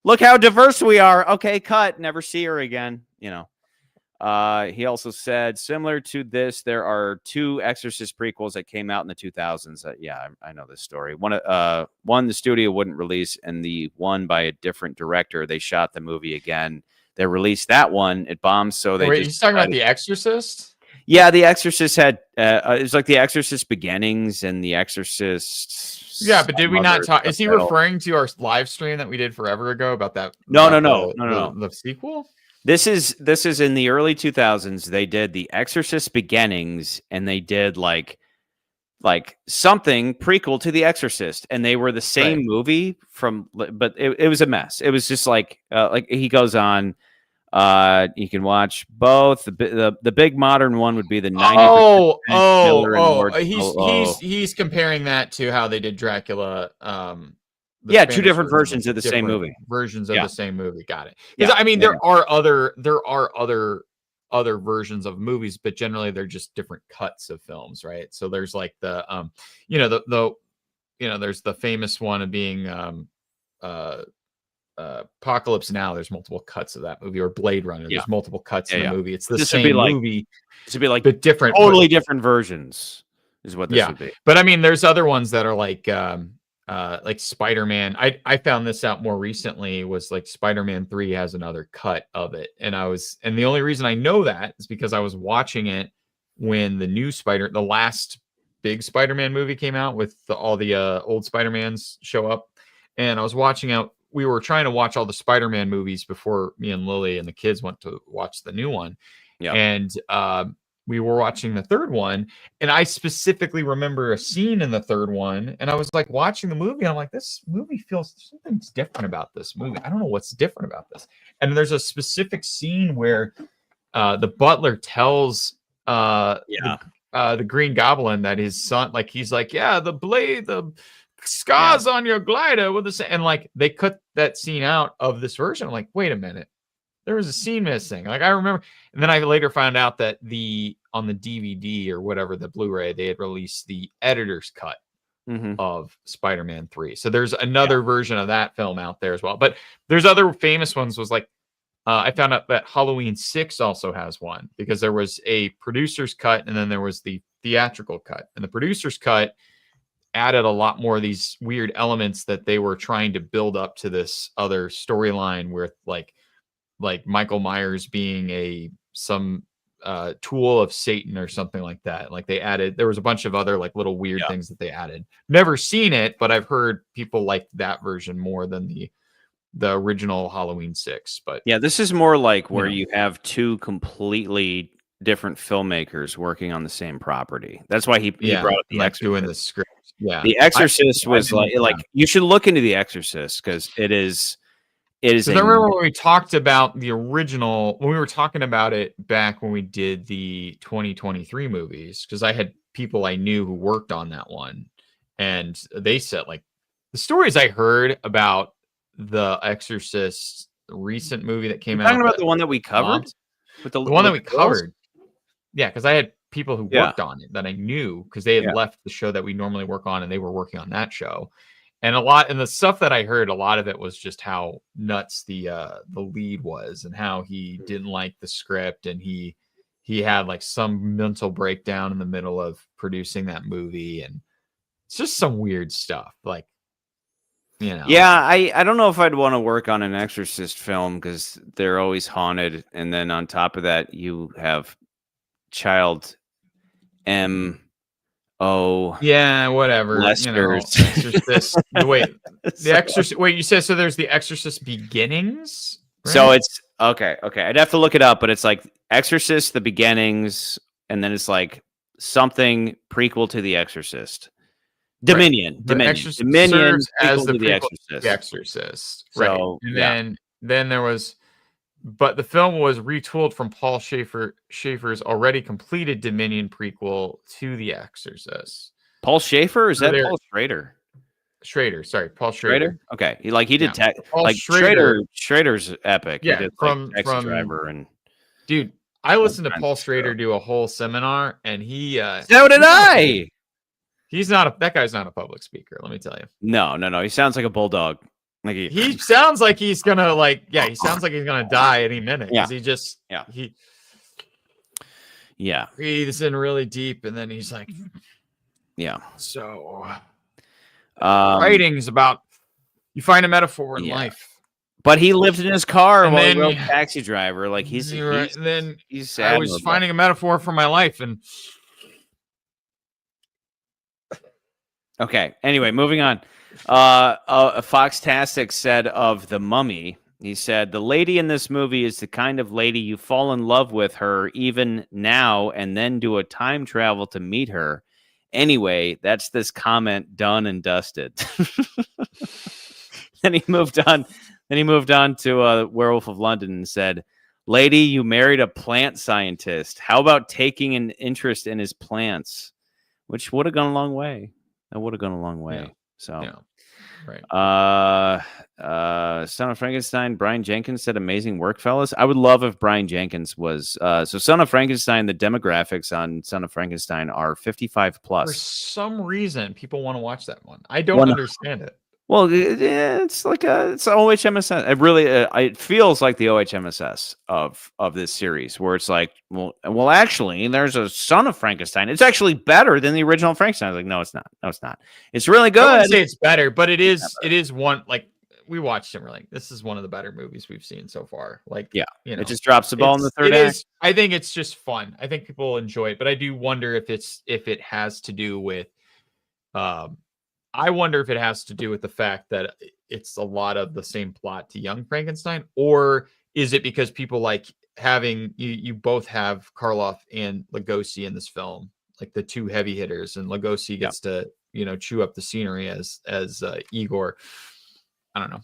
Okay, cut. Never see her again. He also said, similar to this, there are 2 Exorcist prequels that came out in the 2000s. Yeah, I know this story. One the studio wouldn't release, and the one by a different director, they shot the movie again. They released that one. It bombed, so they Wait, you're talking about The Exorcist? Yeah, The Exorcist had it was like The Exorcist Beginnings and The Exorcist. Yeah, but did we some not other talk? Is he subtitle. referring to our live stream that we did forever ago about that? No, about no. the sequel. This is in the early 2000s. They did The Exorcist Beginnings, and they did like something prequel to The Exorcist, and they were the same Right. movie but it was a mess. It was just like he goes on. You can watch both. The big modern one would be the 90% killer and more. He's comparing that to how they did Dracula. The Yeah, Spanish two different version versions of the same different movie. versions of Yeah. the same movie. Got it. Because Yeah, I mean, yeah. there are other versions of movies, but generally they're just different cuts of films, right? So there's like the there's the famous one of being Apocalypse Now. There's multiple cuts of that movie, or Blade Runner. Yeah. There's multiple cuts in Yeah, the yeah. movie. It's the This would be same like- movie, This would be like but different. totally different versions, is what this Yeah. would be. But I mean, there's other ones that are like Spider-Man. I found this out more recently, was like Spider-Man 3 has another cut of it. And the only reason I know that is because I was watching it when the last big Spider-Man movie came out with all the old Spider-Mans show up. And I was we were trying to watch all the Spider-Man movies before me and Lily and the kids went to watch the new one. Yeah. And we were watching the third one, and I specifically remember a scene in the third one, and I was like watching the movie, and I'm like, this movie feels something's different about this movie. I don't know what's different about this. And there's a specific scene where the butler tells the Green Goblin that his son, like, he's like, yeah, the scars on your glider with the, and like they cut that scene out of this version. I'm like, wait a minute, there was a scene missing. Like I remember, and then I later found out that on the DVD or whatever, the Blu-ray, they had released the editor's cut of Spider-Man 3. So there's another version of that film out there as well. But there's other famous ones. Was like I found out that Halloween 6 also has one, because there was a producer's cut and then there was the theatrical cut. And the producer's cut added a lot more of these weird elements that they were trying to build up to this other storyline, where like Michael Myers being some tool of Satan or something like that. Like there was a bunch of other like little weird things that they added. Never seen it, but I've heard people like that version more than the original Halloween 6. But yeah, this is more like where you have two completely different filmmakers working on the same property. That's why he brought up The Exorcist. Doing the script. Yeah, The Exorcist was like you should look into The Exorcist, because it is. Because I remember when we talked about the original, when we were talking about it back when we did the 2023 movies, because I had people I knew who worked on that one, and they said, like, the stories I heard about the Exorcist, the recent movie that came out. Talking about the one that we covered? With the one that we covered. Yeah, because I had people who worked on it that I knew, because they had left the show that we normally work on and they were working on that show. And the stuff that I heard, a lot of it was just how nuts the lead was, and how he didn't like the script, and he had like some mental breakdown in the middle of producing that movie, and it's just some weird stuff. Like, Yeah, I don't know if I'd want to work on an Exorcist film, because they're always haunted, and then on top of that, you have child M. Oh, yeah, whatever. Lester's. Exorcist. Wait, the Exorcist. Wait, you said so? There's the Exorcist Beginnings. Right? So it's okay. I'd have to look it up, but it's like Exorcist, the Beginnings, and then it's like something prequel to The Exorcist. Dominion. Right. Dominion serves as the The Exorcist. Exorcist. The Exorcist. So, right. And then there was, but the film was retooled from Paul Schaefer's already completed Dominion prequel to The Exorcist. Paul Schaefer? Is So that they're- Paul Schrader? Schrader, sorry, Paul Schrader. Okay, he did tech. Paul Like Schrader's epic. Yeah, he did, from Taxi Driver and. Dude, I listened to kinds Paul of Schrader stuff. do a whole seminar, and he So did I. that guy's not a public speaker, let me tell you. No. He sounds like a bulldog. Like He sounds like he's gonna he sounds like he's gonna die any minute. Yeah. He just he yeah. breathes in really deep, and then he's like, Yeah. so writing's about, you find a metaphor in life. But he lived in his car And while he then rode Taxi Driver. Like you're right. And then he's I was admirable. finding a metaphor for my life, and Okay. Anyway, moving on. Foxtastic said of The Mummy, he said, the lady in this movie is the kind of lady you fall in love with her even now and then do a time travel to meet her. Anyway, that's this comment done and dusted. Then he moved on. Then he moved on to Werewolf of London and said, lady, you married a plant scientist. How about taking an interest in his plants? Which would have gone a long way. That would have gone a long way. Yeah. So, right. Son of Frankenstein, Brian Jenkins said, amazing work, fellas. I would love if Brian Jenkins was, so Son of Frankenstein, the demographics on Son of Frankenstein are 55 For plus. some reason, people want to watch that one. I don't understand it. Well, it's like it's OHMSS. It really, it feels like the OHMSS of this series, where it's like, well, actually, there's a Son of Frankenstein. It's actually better than the original Frankenstein. I was like, no, it's not. No, it's not. It's really I good. wouldn't say it's better, but it is one, like, we watched it. And we're like, this is one of the better movies we've seen so far. Like, yeah, you know, it just drops the ball in the third act. I think it's just fun. I think people enjoy it, but I do wonder if it has to do with, I wonder if it has to do with the fact that it's a lot of the same plot to Young Frankenstein, or is it because people like having you both have Karloff and Lugosi in this film, like the two heavy hitters, and Lugosi gets to, you know, chew up the scenery as Igor. I don't know.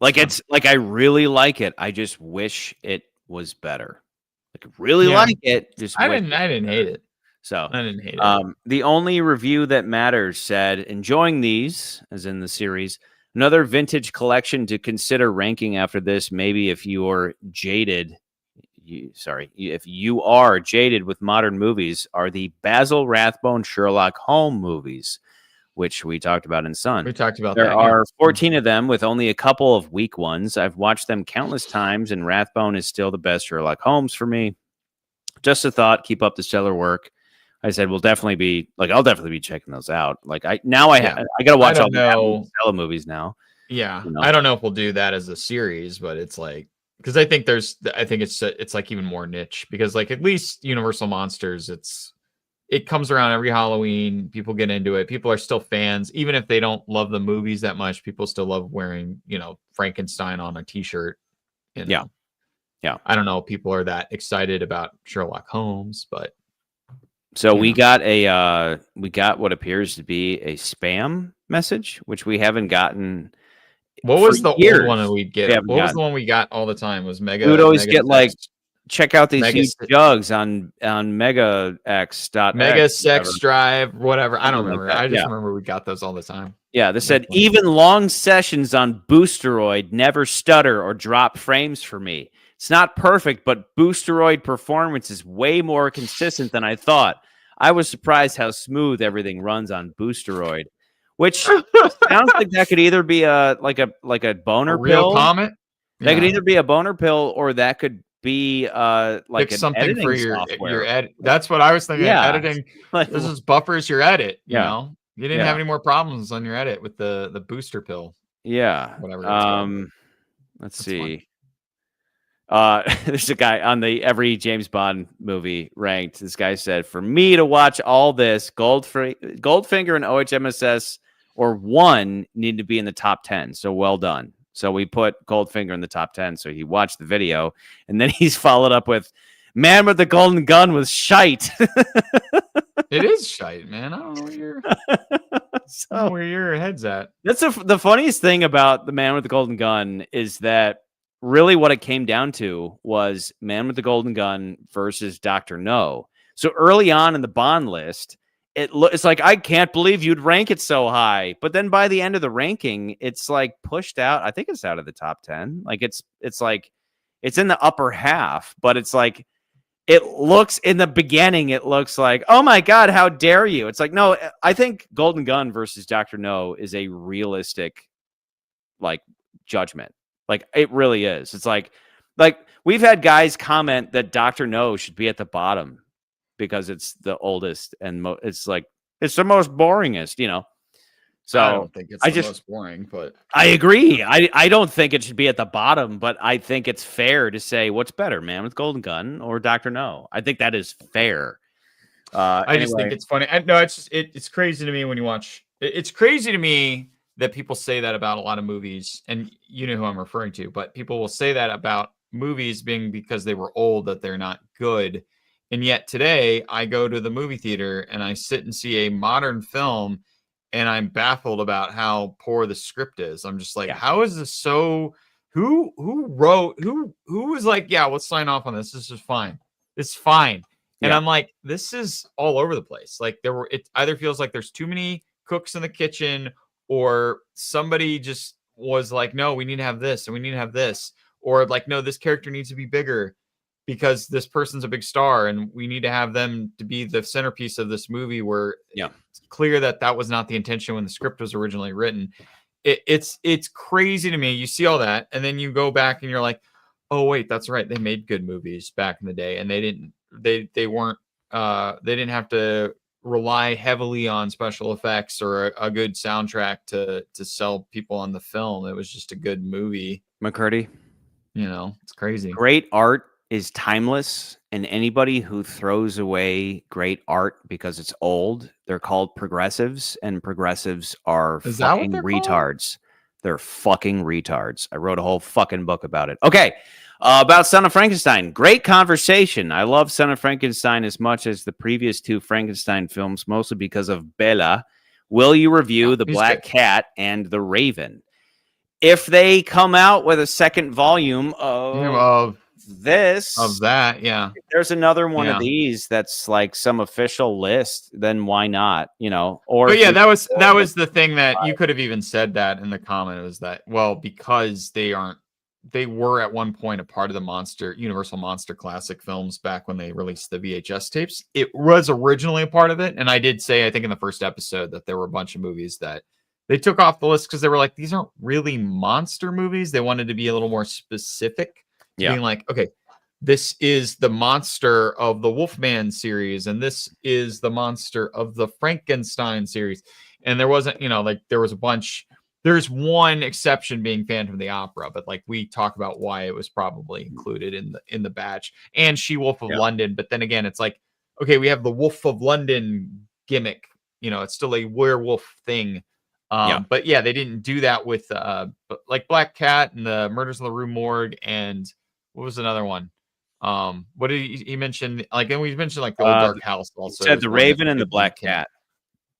Like, it's like, I really like it. I just wish it was better. Like, really like it. Just I didn't hate it. So I didn't hate it. The only review that matters said, enjoying these, as in the series, another vintage collection to consider ranking after this. Maybe if you're jaded, if you are jaded with modern movies, are the Basil Rathbone Sherlock Holmes movies, which we talked about in Sun. We talked about there that. There are 14 of them with only a couple of weak ones. I've watched them countless times, and Rathbone is still the best Sherlock Holmes for me. Just a thought. Keep up the stellar work. I said, I'll definitely be checking those out. Like, I got to watch all the Stella movies now. Yeah. You know? I don't know if we'll do that as a series, but it's like, because I think it's like even more niche, because like at least Universal Monsters, it comes around every Halloween. People get into it. People are still fans. Even if they don't love the movies that much, people still love wearing, you know, Frankenstein on a t-shirt. You know? Yeah. I don't know if people are that excited about Sherlock Holmes, but. So we got what appears to be a spam message, which we haven't gotten. What was the old one that we'd get? What was the one we got all the time? Was Mega? We would always get like, check out these huge jugs on MegaX. Mega Sex Drive, whatever. I don't remember. I just remember we got those all the time. Yeah, they said even long sessions on Boosteroid never stutter or drop frames for me. It's not perfect, but Boosteroid performance is way more consistent than I thought. I was surprised how smooth everything runs on Boosteroid, which sounds like that could either be a boner pill. Real comment. That could either be a boner pill, or that could be like something for your edit. That's what I was thinking. Yeah. Editing. This is buffers your edit. You know, you didn't have any more problems on your edit with the booster pill. Yeah. Whatever. Let's see. There's a guy on the every James Bond movie ranked. This guy said, for me to watch all this, Goldfinger and OHMSS or one need to be in the top 10. So well done. So we put Goldfinger in the top 10. So he watched the video, and then he's followed up with Man with the Golden Gun was shite. It is shite, man. I don't know where your head's at. That's the funniest thing about the Man with the Golden Gun is that really what it came down to was Man with the Golden Gun versus Dr. No. So early on in the Bond list, it's like, I can't believe you'd rank it so high. But then by the end of the ranking, it's like pushed out. I think it's out of the top 10. Like it's like, it's in the upper half, but it's like, it looks in the beginning, it looks like, oh my God, how dare you? It's like, no, I think Golden Gun versus Dr. No is a realistic, like, judgment. Like, it really is. It's like we've had guys comment that Dr. No should be at the bottom because it's the oldest and it's like, it's the most boringest, you know? So I don't think it's I the just most boring, but I agree. I don't think it should be at the bottom, but I think it's fair to say what's better, Man with Golden Gun or Dr. No. I think that is fair. I just think Anyway, it's funny. No, it's just it's crazy to me when you watch. It's crazy to me that people say that about a lot of movies, and you know who I'm referring to. But people will say that about movies being because they were old that they're not good, and yet today I go to the movie theater and I sit and see a modern film, and I'm baffled about how poor the script is. I'm just like, yeah. how is this so? Who wrote who was like, yeah, let's sign off on this. This is fine. It's fine. And Yeah. I'm like, this is all over the place. Like it either feels like there's too many cooks in the kitchen, or somebody just was like, no, we need to have this and we need to have this, or like, no, this character needs to be bigger because this person's a big star and we need to have them to be the centerpiece of this movie. Where Yeah. it's clear that that was not the intention when the script was originally written. It's crazy to me. You see all that, and then you go back and you're like, oh wait, that's right. They made good movies back in the day, and they weren't they didn't have to rely heavily on special effects or a good soundtrack to sell people on the film. It was just a good movie. McCurdy, It's crazy. great art is timeless, and anybody who throws away great art because it's old, they're called progressives, and progressives are Is that what fucking they're called? retards. They're fucking retards. I wrote a whole fucking book about it. Okay. About Son of Frankenstein. Great conversation. I love Son of Frankenstein as much as the previous two Frankenstein films, mostly because of Bela. Will you review The he's Black good. Cat and The Raven? If they come out with a second volume Of this, that, yeah. if there's another one Yeah. of these that's like some official list, then why not? Or But if yeah, we- that was the thing that you could have even said that in the comment, was that, well, because they were at one point a part of the Universal Monster Classic films back when they released the VHS tapes. It was originally a part of it, and I did say, I think in the first episode, that there were a bunch of movies that they took off the list because they were like, these aren't really monster movies. They wanted to be a little more specific, to being like, okay, this is the monster of the Wolfman series, and this is the monster of the Frankenstein series. And there wasn't, like there was a bunch. There's one exception being Phantom of the Opera, but like we talk about why it was probably included in the batch, and She-Wolf of London. But then again, it's like, okay, we have the Wolf of London gimmick. It's still a werewolf thing. But yeah, they didn't do that with like Black Cat and the Murders in the Rue Morgue, and what was another one? What did he mention? Like, and we mentioned like the Old Dark House also. said The Raven and the Black Cat.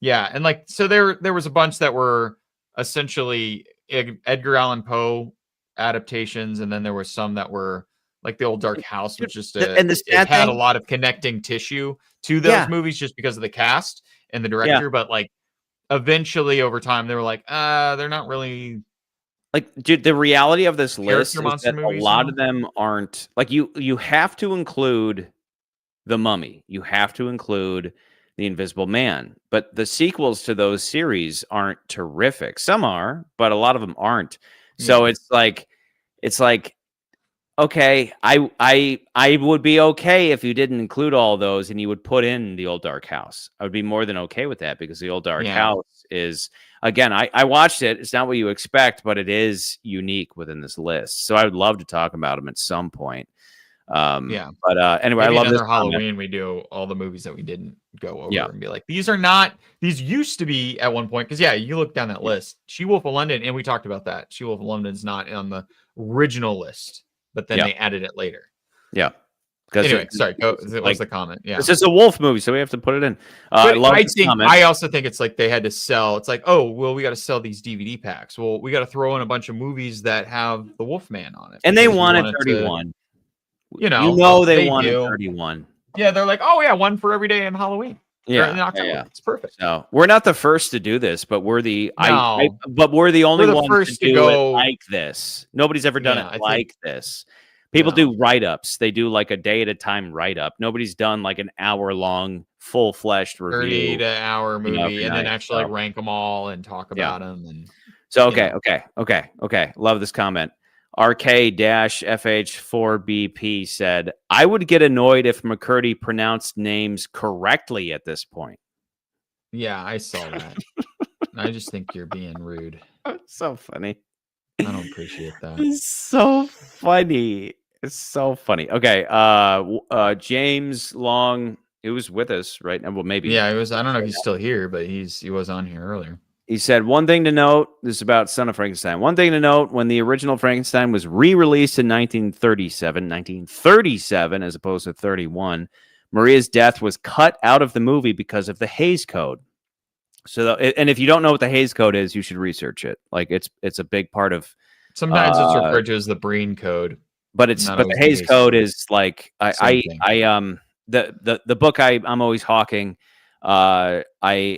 Yeah, and like so there was a bunch that were essentially Edgar Allan Poe adaptations, and then there were some that were like the Old Dark House, which just and the it sad had thing- a lot of connecting tissue to those movies just because of the cast and the director. But like eventually over time, they were like, they're not really. Like, dude, the reality of this list is monster that movies, a lot of them aren't like you have to include The Mummy. You have to include The Invisible Man. But the sequels to those series aren't terrific. Some are, but a lot of them aren't. So it's like, okay, I would be okay if you didn't include all those and you would put in the Old Dark House. I would be more than okay with that, because the Old Dark House is, again, I watched it. It's not what you expect, but it is unique within this list. So I would love to talk about them at some point. But anyway, Maybe I love this Halloween. We do all the movies that we didn't go over and be like, these used to be at one point. Because you look down that list, She-Wolf of London, and we talked about that. She-Wolf of London's not on the original list, but then they added it later. Yeah. Anyway, sorry. What's the comment? Yeah, this is a wolf movie, so we have to put it in. I also think it's like they had to sell. It's like, oh, well, we got to sell these DVD packs. Well, we got to throw in a bunch of movies that have the Wolfman on it, and they wanted 31. They wanted 31. Yeah, they're like, oh yeah, one for every day in Halloween. Yeah, it's perfect. So we're not the first to do this, but we're the but we're the only ones first to do it like this. Nobody's ever done it like this. People do write-ups. They do like a day at a time write-up. Nobody's done like an hour-long, full-fleshed review. 30-hour movie, and then actually rank them all and talk about them. And so okay. Love this comment. RK-FH4BP said, I would get annoyed if McCurdy pronounced names correctly at this point. Yeah, I saw that. I just think you're being rude. So funny. I don't appreciate that. It's so funny. It's so funny. Okay. James Long, who was with us right now. Well, maybe. Yeah, it was. I don't know if he's still here, but he was on here earlier. He said, one thing to note, this is about Son of Frankenstein. One thing to note, when the original Frankenstein was re-released in 1937, as opposed to 31, Maria's death was cut out of the movie because of the Hays Code. So, and if you don't know what the Hays Code is, you should research it. Like it's a big part of. Sometimes it's referred to as the Breen Code, but the Hays Code is like the book I'm always hawking. I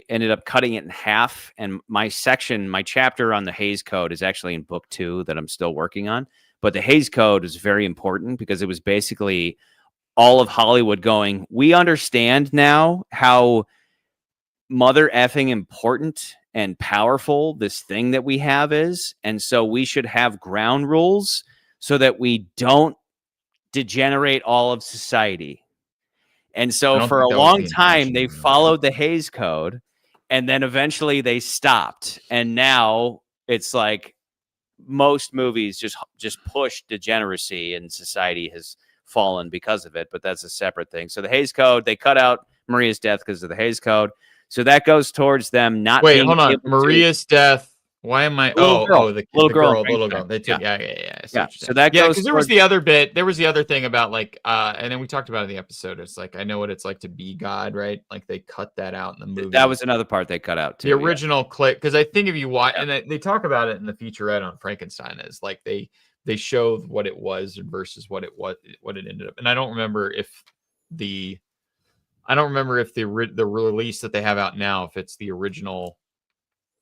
ended up cutting it in half, and my chapter on the Hays Code is actually in book 2 that I'm still working on. But the Hays Code is very important because it was basically all of Hollywood going, we understand now how mother effing important and powerful this thing that we have is, and so we should have ground rules so that we don't degenerate all of society. And so for a long time, they followed the Hays Code, and then eventually they stopped. And now it's like most movies just push degeneracy, and society has fallen because of it. But that's a separate thing. So the Hays Code, they cut out Maria's death because of the Hays Code. So that goes towards them not. Wait, hold on. Maria's death. Why am I? The little girl. They took, yeah. So that goes. Because there was the other bit. There was the other thing about like, and then we talked about it in the episode. It's like I know what it's like to be God, right? Like they cut that out in the movie. That was another part they cut out too. The original clip, because I think if you watch, and they talk about it in the featurette on Frankenstein, is like they showed what it was versus what it ended up. And I don't remember if the release that they have out now, if it's the original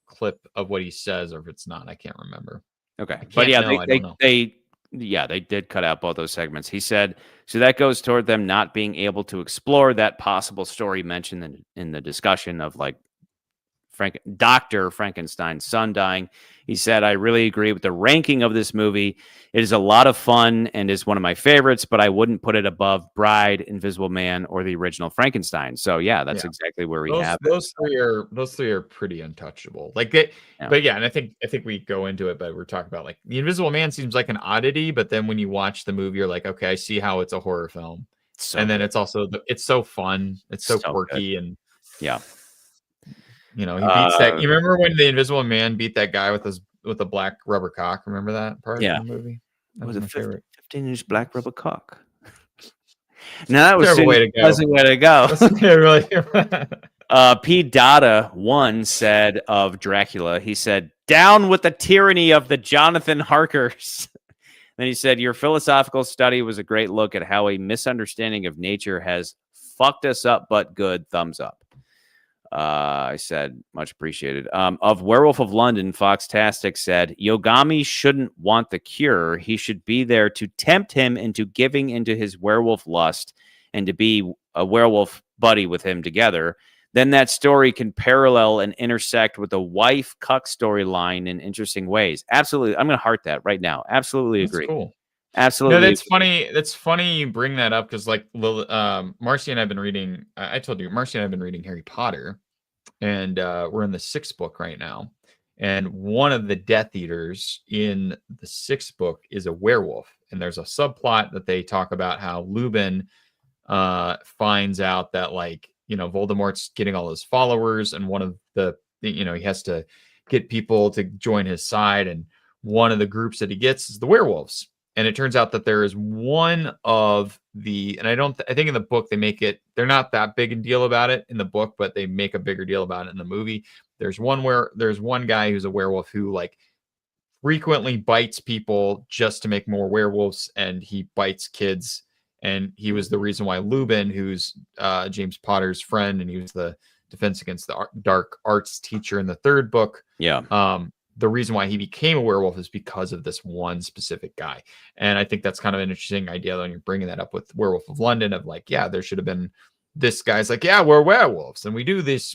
clip of what he says or if it's not. I can't remember. Okay, but yeah, they did cut out both those segments. He said, so that goes toward them not being able to explore that possible story mentioned in the discussion of like Dr. Frankenstein's son dying. He said, I really agree with the ranking of this movie. It is a lot of fun and is one of my favorites, but I wouldn't put it above Bride, Invisible Man, or the original Frankenstein. So yeah, that's exactly where we have those three are pretty untouchable. Like it, but yeah, and I think we go into it, but we're talking about like the Invisible Man seems like an oddity, but then when you watch the movie, you're like, okay, I see how it's a horror film. And then it's also it's so fun, it's so quirky, and yeah. You know, he beats that. You remember when the Invisible Man beat that guy with a black rubber cock? Remember that part of the movie? That was my favorite. 15-inch black rubber cock. No, that was a way to go. That's a way to go. P. Dada 1 said of Dracula, he said, down with the tyranny of the Jonathan Harkers. Then he said, your philosophical study was a great look at how a misunderstanding of nature has fucked us up, but good. Thumbs up. I said, much appreciated. Of Werewolf of London, Foxtastic said, Yogami shouldn't want the cure. He should be there to tempt him into giving into his werewolf lust and to be a werewolf buddy with him together. Then that story can parallel and intersect with the wife cuck storyline in interesting ways. Absolutely. I'm going to heart that right now. Absolutely agree. That's cool. Absolutely. No, that's funny. That's funny you bring that up because like Marcy and I've been reading, I told you, Marcy and I've been reading Harry Potter, and we're in the 6th book right now. And one of the Death Eaters in the 6th book is a werewolf. And there's a subplot that they talk about how Lubin finds out that like, you know, Voldemort's getting all his followers, and one of the, you know, he has to get people to join his side. And one of the groups that he gets is the werewolves. And it turns out that there is one of the, and I think in the book they make it, they're not that big a deal about it in the book, but they make a bigger deal about it in the movie. There's one guy who's a werewolf who like frequently bites people just to make more werewolves, and he bites kids. And he was the reason why Lubin, who's James Potter's friend, and he was the Defense Against the Dark Arts teacher in the 3rd book. Yeah. The reason why he became a werewolf is because of this one specific guy. And I think that's kind of an interesting idea when you're bringing that up with Werewolf of London of like, yeah, there should have been this guy's like, yeah, we're werewolves. And we do this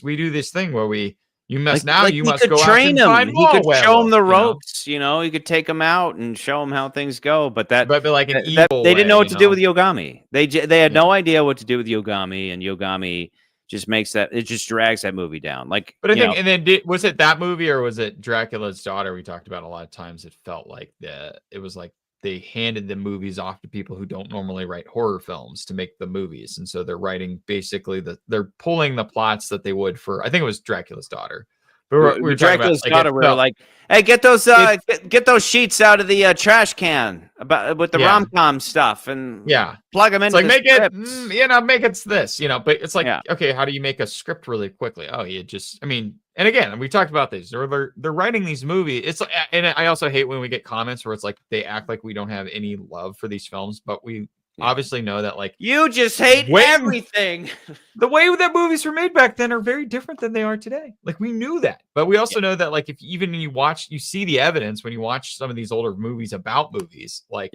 thing where you must go train out him. He could show him the ropes, you know, he could take him out and show him how things go. But like an evil they didn't know what to do with Yogami. They had no idea what to do with Yogami, and Yogami just makes that, it just drags that movie down. Like, But I you think, know, and then was it that movie or was it Dracula's Daughter? We talked about a lot of times. It felt like it was like they handed the movies off to people who don't normally write horror films to make the movies, and so they're writing basically they're pulling the plots that they would for. I think it was Dracula's Daughter. But we were talking about Dracula's Daughter, we were like, hey, get those get those sheets out of the trash can about with the rom-com stuff and plug them into like make scripts. it make it this, but it's like, Yeah. okay, how do you make a script really quickly? Oh, you just, I mean, and again, we talked about this, they're writing these movies. It's like, and I also hate when we get comments where it's like they act like we don't have any love for these films, but we obviously know that, like, you just hate everything. The way that movies were made back then are very different than they are today. Like, we knew that, but we also know that, like, if even when you see the evidence when you watch some of these older movies about movies, like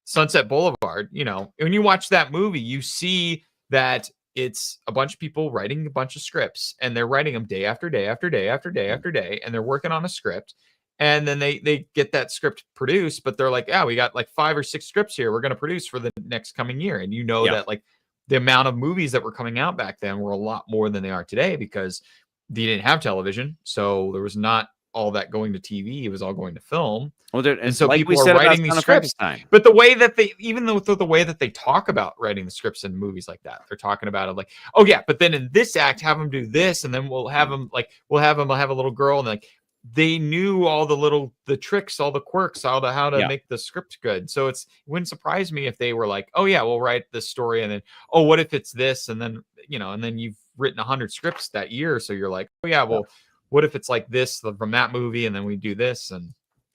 Sunset Boulevard, when you watch that movie, you see that it's a bunch of people writing a bunch of scripts, and they're writing them day after day after day after day after day, and they're working on a script. And then they get that script produced, but they're like, yeah, we got like 5 or 6 scripts here we're going to produce for the next coming year. And that, like, the amount of movies that were coming out back then were a lot more than they are today because they didn't have television. So there was not all that going to TV. It was all going to film. Well, and so like people are writing these scripts. But the way that the way that they talk about writing the scripts in movies like that, they're talking about it like, oh yeah, but then in this act, have them do this. And then we'll have them have a little girl, and like, they knew all the tricks, all the quirks, how to make the script good. So it wouldn't surprise me if they were like, oh yeah, we'll write this story, and then, oh, what if it's this? And then, and then you've written 100 scripts that year. So you're like, oh yeah, well, what if it's like this from that movie? And then we do this.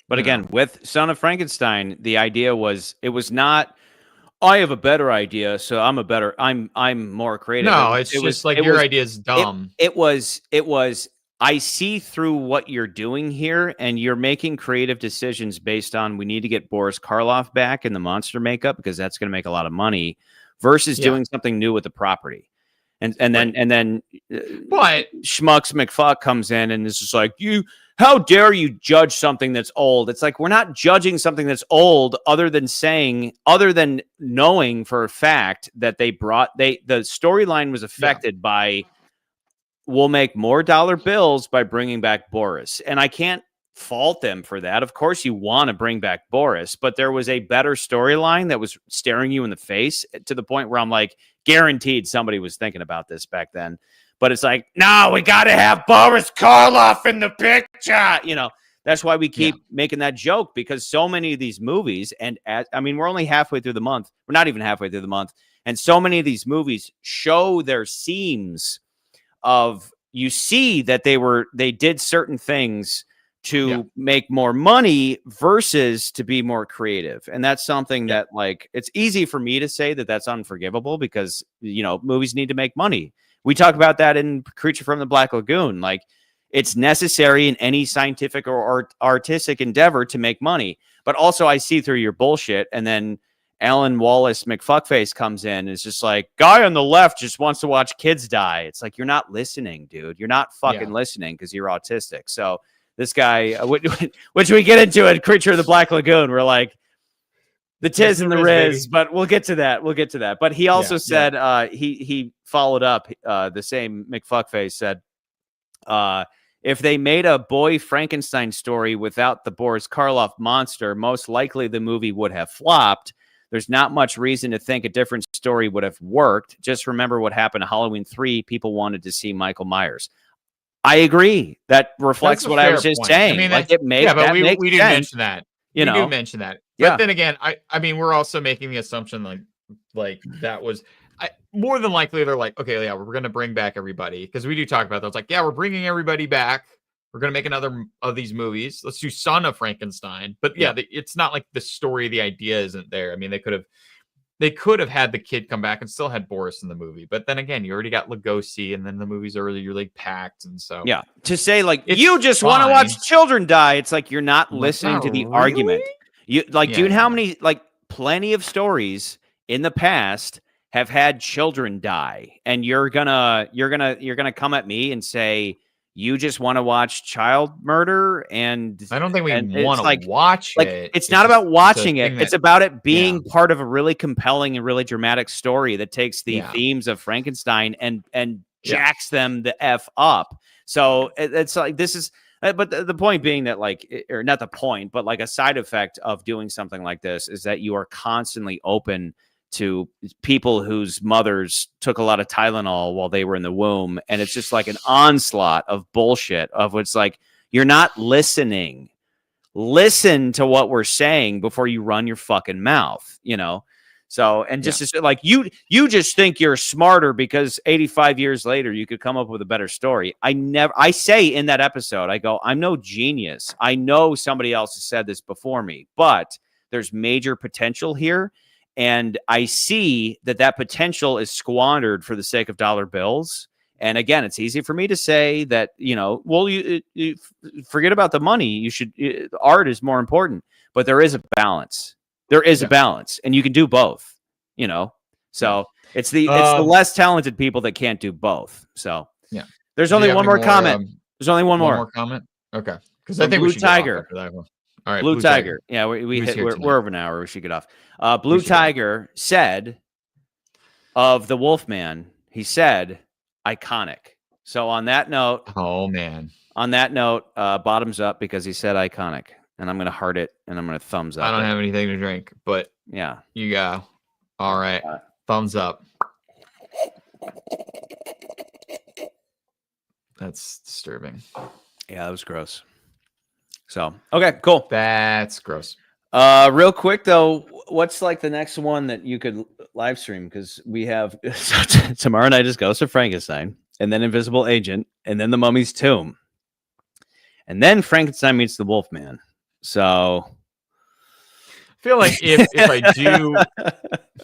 But again, with Son of Frankenstein, the idea was, it was not, I have a better idea, so I'm more creative. No, it's just like your idea is dumb. It was, I see through what you're doing here, and you're making creative decisions based on, we need to get Boris Karloff back in the monster makeup because that's going to make a lot of money, versus doing something new with the property. And then but Schmucks McFuck comes in and is just like, how dare you judge something that's old? It's like, we're not judging something that's old other than knowing for a fact that the storyline was affected by, we'll make more dollar bills by bringing back Boris. And I can't fault them for that. Of course you want to bring back Boris, but there was a better storyline that was staring you in the face, to the point where I'm like, guaranteed somebody was thinking about this back then. But it's like, no, we got to have Boris Karloff in the picture. That's why we keep making that joke, because so many of these movies, we're only halfway through the month. We're not even halfway through the month. And so many of these movies show their seams of, you see that they did certain things to make more money versus to be more creative. And that's something that, like, it's easy for me to say that that's unforgivable because, movies need to make money. We talk about that in Creature from the Black Lagoon. Like, it's necessary in any scientific or artistic endeavor to make money. But also, I see through your bullshit, and then Alan Wallace McFuckface comes in and is just like, guy on the left just wants to watch kids die. It's like, you're not listening, dude. You're not fucking listening because you're autistic. So this guy, which we get into in Creature of the Black Lagoon, we're like, the tiz and the riz, but we'll get to that. But he also said, he followed up, the same McFuckface said, if they made a boy Frankenstein story without the Boris Karloff monster, most likely the movie would have flopped. There's not much reason to think a different story would have worked. Just remember what happened to Halloween 3. People wanted to see Michael Myers. I agree. That reflects what I was just saying. I mean, like, it makes but we do mention that. We do mention that. But Yeah. then again, I mean, we're also making the assumption like that was more than likely they're like, okay, yeah, we're going to bring back everybody, because we do talk about that. It's like, yeah, we're bringing everybody back. We're going to make another of these movies. Let's do Son of Frankenstein. But yeah, it's not like the story, the idea isn't there. I mean, they could have had the kid come back and still had Boris in the movie. But then again, you already got Lugosi, and then the movie's already really packed. And so, yeah, to say like, you just want to watch children die. It's like, you're not listening to the argument. You like, dude, how many, like, plenty of stories in the past have had children die, and you're gonna come at me and say, you just want to watch child murder? And I don't think we want to watch it. It's not about watching it. It's about it being part of a really compelling and really dramatic story that takes the themes of Frankenstein and jacks them the F up. So it's like, this is, but the point being that, like, or not the point, but like a side effect of doing something like this is that you are constantly open to people whose mothers took a lot of Tylenol while they were in the womb. And it's just like an onslaught of bullshit of what's like, you're not listening. Listen to what we're saying before you run your fucking mouth, you know? So, and just like you just think you're smarter because 85 years later you could come up with a better story. I say in that episode, I go, I'm no genius. I know somebody else has said this before me, but there's major potential here. And I see that potential is squandered for the sake of dollar bills. And again, it's easy for me to say that, you know, well, you forget about the money. You should, art is more important, but there is a balance. There is a balance, and you can do both, you know? So it's the less talented people that can't do both. So there's only one more comment. There's only one more comment. Okay. Because I think Blue we should Tiger. get off after that one. All right. Blue Tiger. Yeah, we're over an hour. We should get off. Blue Tiger said of the Wolfman, he said, iconic. So on that note, bottoms up because he said iconic. And I'm going to heart it, and I'm going to thumbs up. I don't have anything to drink, but yeah, you go. All right. Thumbs up. That's disturbing. Yeah, that was gross. So, okay, cool. That's gross. Real quick, though, what's like the next one that you could live stream? Because we have tomorrow night is Ghost of Frankenstein, and then Invisible Agent, and then The Mummy's Tomb. And then Frankenstein meets the Wolfman. So I feel like if I do,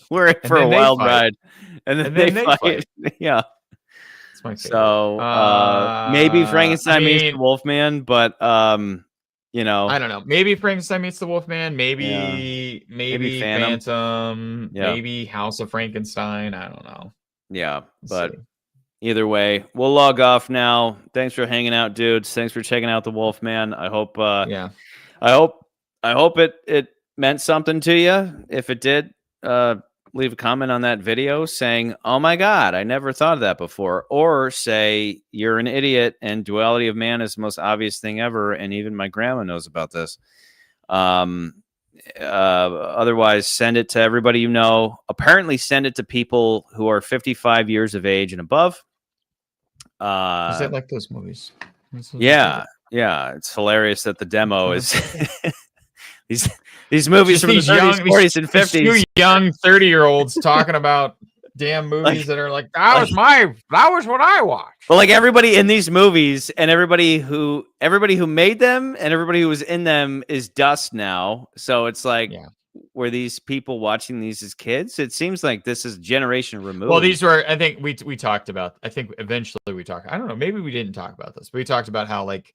we're in for a wild ride, and then they fight. Yeah, it's my favorite. So maybe Frankenstein meets the Wolfman, but you know, I don't know. Maybe Frankenstein meets the Wolfman. Maybe Phantom. Maybe House of Frankenstein. I don't know. Yeah, but either way, we'll log off now. Thanks for hanging out, dudes. Thanks for checking out the Wolfman. I hope. I hope it meant something to you. If it did, leave a comment on that video saying, "Oh my God, I never thought of that before," or say you're an idiot and Duality of Man is the most obvious thing ever, and even my grandma knows about this. Otherwise, send it to everybody you know. Apparently, send it to people who are 55 years of age and above. Is it like those movies? Yeah, it's hilarious that the demo is these movies from the 30s, 40s, and 50s. Two young 30-year-olds talking about damn movies that are like, that was what I watched. Well, like everybody in these movies and everybody who made them and everybody who was in them is dust now. So it's like, were these people watching these as kids? It seems like this is generation removed. Well, these were, I think we talked about, I think eventually we talked, I don't know, maybe we didn't talk about this, but we talked about how like,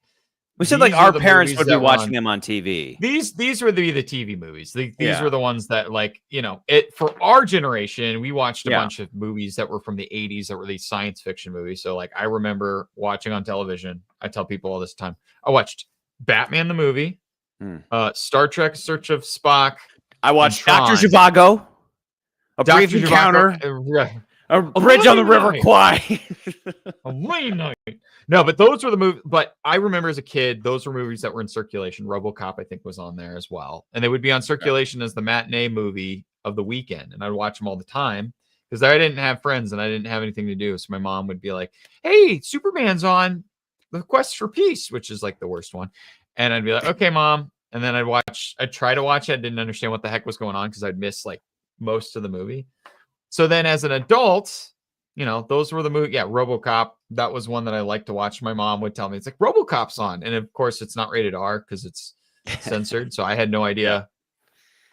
we said like our parents would be watching them on TV. These were the TV movies. These were the ones that, like, you know, for our generation, we watched a bunch of movies that were from the 80s that were these science fiction movies. So like I remember watching on television. I tell people all this time. I watched Batman the movie, Star Trek Search of Spock. I watched Dr. Zhivago, A Brief Encounter, A Bridge on the River Kwai. A late night. No, but those were the movies. But I remember as a kid, those were movies that were in circulation. RoboCop, I think, was on there as well. And they would be on circulation as the matinee movie of the weekend. And I'd watch them all the time because I didn't have friends and I didn't have anything to do. So my mom would be like, hey, Superman's on The Quest for Peace, which is like the worst one. And I'd be like, okay, Mom. And then I'd try to watch it. I didn't understand what the heck was going on because I'd miss like most of the movie. So then as an adult, you know, those were the movie. Yeah, RoboCop. That was one that I liked to watch. My mom would tell me, it's like, RoboCop's on. And of course, it's not rated R because it's censored. So I had no idea.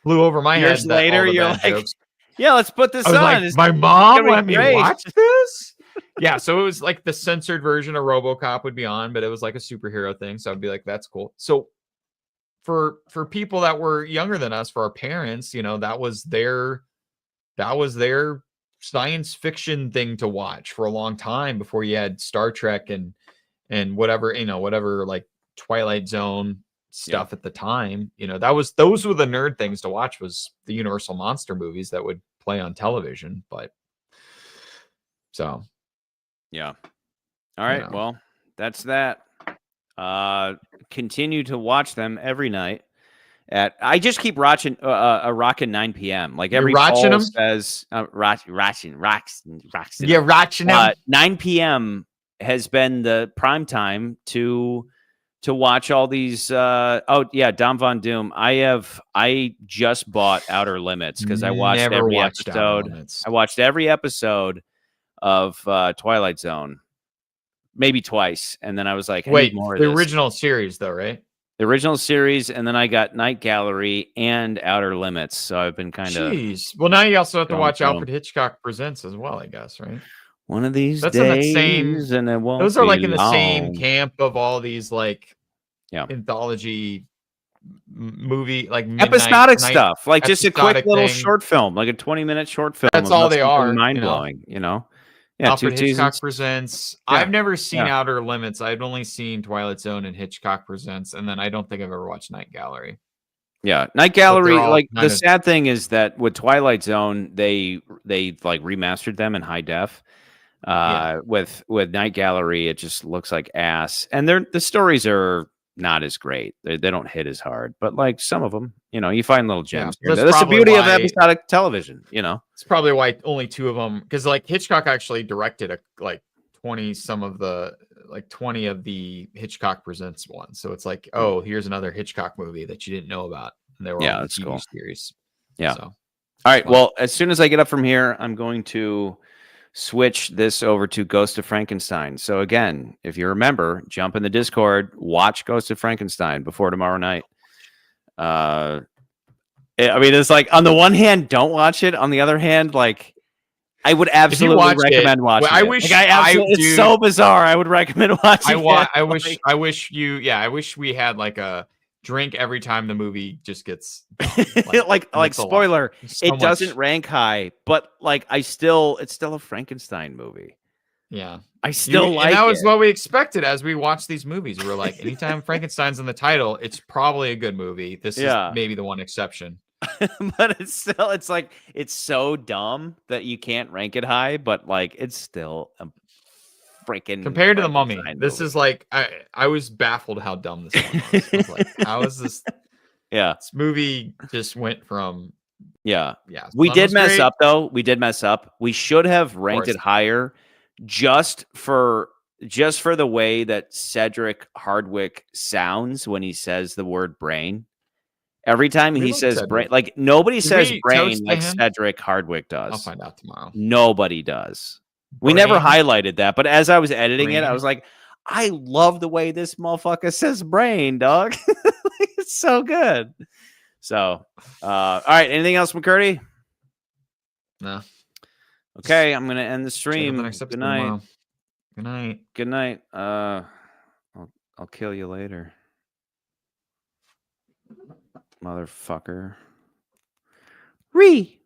Flew over my head. Years later, you're like, jokes. Yeah, let's put this on. Like, my mom let me watch this? Yeah, so it was like the censored version of RoboCop would be on, but it was like a superhero thing. So I'd be like, that's cool. So for people that were younger than us, for our parents, you know, that was their science fiction thing to watch for a long time before you had Star Trek and whatever, you know, whatever like Twilight Zone stuff at the time. You know, those were the nerd things to watch, was the Universal monster movies that would play on television. But so Yeah. All right. know. Well, that's that. Continue to watch them every night. I just keep rocking 9 p.m. Like You're every watching poll them? says, rocking. You're watching them? 9 p.m. has been the prime time to watch all these. Dom Von Doom. I just bought Outer Limits because I watched Never every watched Outer episode. Limits. I watched every episode of Twilight Zone, maybe twice, and then I was like, I Wait, need more of the this. original series though, right? The original series, and then I got Night Gallery and Outer Limits. So I've been kind of Jeez. Well, now you also have to going watch through 'em. Alfred Hitchcock Presents as well, I guess, right? One of these That's in that days, same. and it won't Those are be like in the same long. camp of all these like Yeah. anthology movie, like midnight Episodic night stuff, like just a quick episodic little thing. short film, like a 20-minute short film. That's all about they something are, you know? mind-blowing, you know? Yeah, Alfred 2 Hitchcock seasons. Presents. Yeah. I've never seen Yeah. Outer Limits. I've only seen Twilight Zone and Hitchcock Presents, and then I don't think I've ever watched Night Gallery. Yeah, Night Gallery. all Like the kind of- sad thing is that with Twilight Zone, they like remastered them in high def. Yeah. With Night Gallery, it just looks like ass, and the stories are not as great. They don't hit as hard, but like some of them, you know, you find little gems. Yeah, here and that's there. That's the probably beauty of why- episodic television, you know. It's probably why only two of them, because like Hitchcock actually directed like 20 of the Hitchcock Presents ones. So it's like, oh, here's another Hitchcock movie that you didn't know about. And they were Yeah, all that's TV cool. series. Yeah. So All right. fun. Well, as soon as I get up from here, I'm going to switch this over to Ghost of Frankenstein. So again, if you remember, jump in the Discord, watch Ghost of Frankenstein before tomorrow night. I mean, it's like on the one hand, don't watch it. On the other hand, like I would absolutely watched it- recommend watching. well, I it. wish Like, it's dude- so bizarre. I would recommend watching. I it. wish I wish we had like a drink every time the movie just gets done. like it's a lot. spoiler, There's so it doesn't much- rank high, but like it's still a Frankenstein movie. Yeah. I still like and that it. was what we expected as we watched these movies. We were like, anytime Frankenstein's in the title, it's probably a good movie. This Yeah. is maybe the one exception. But it's like it's so dumb that you can't rank it high, but like it's still a freaking Compared to the Mummy, Frankenstein this movie. is like I was baffled how dumb this one was. I was like, how is this movie just went from yeah. Sun We did was mess great. up though. We did mess up. We should have ranked it course. higher just for the way that Cedric Hardwick sounds when he says the word brain. Every time We he love says Cedric. brain, like nobody Did says we brain toast to like him? Cedric Hardwick does. I'll find out tomorrow. Nobody does. We never Brain? highlighted that, but as I was editing it, I Brain? was like, I love the way this motherfucker says brain, dog. It's so good. So, all right. Anything else, McCurdy? No. Okay, I'm gonna end the Check out stream. the next episode Good night. tomorrow. Good night. Good night. I'll kill you later, motherfucker. Re.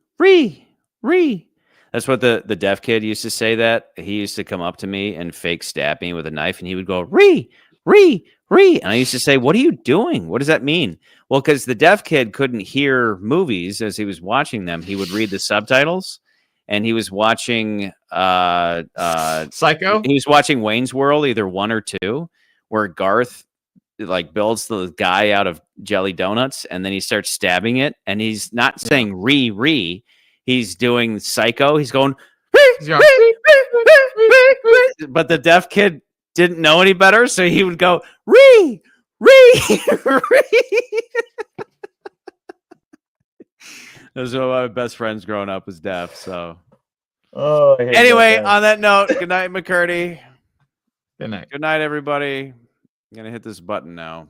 That's what the deaf kid used to say. That he used to come up to me and fake stab me with a knife, and he would go re. And I used to say, "What are you doing? What does that mean?" Well, because the deaf kid couldn't hear movies as he was watching them. He would read the subtitles, and he was watching Psycho? he was watching Wayne's World, either 1 or 2, where Garth like builds the guy out of jelly donuts, and then he starts stabbing it, and he's not saying re. He's doing Psycho. He's going, He's going, but the deaf kid didn't know any better, so he would go re. Those are my best friends growing up was deaf. So Oh, I hate anyway, that guy. on that note, good night, McCurdy. Good night. Good night, everybody. I'm gonna hit this button now.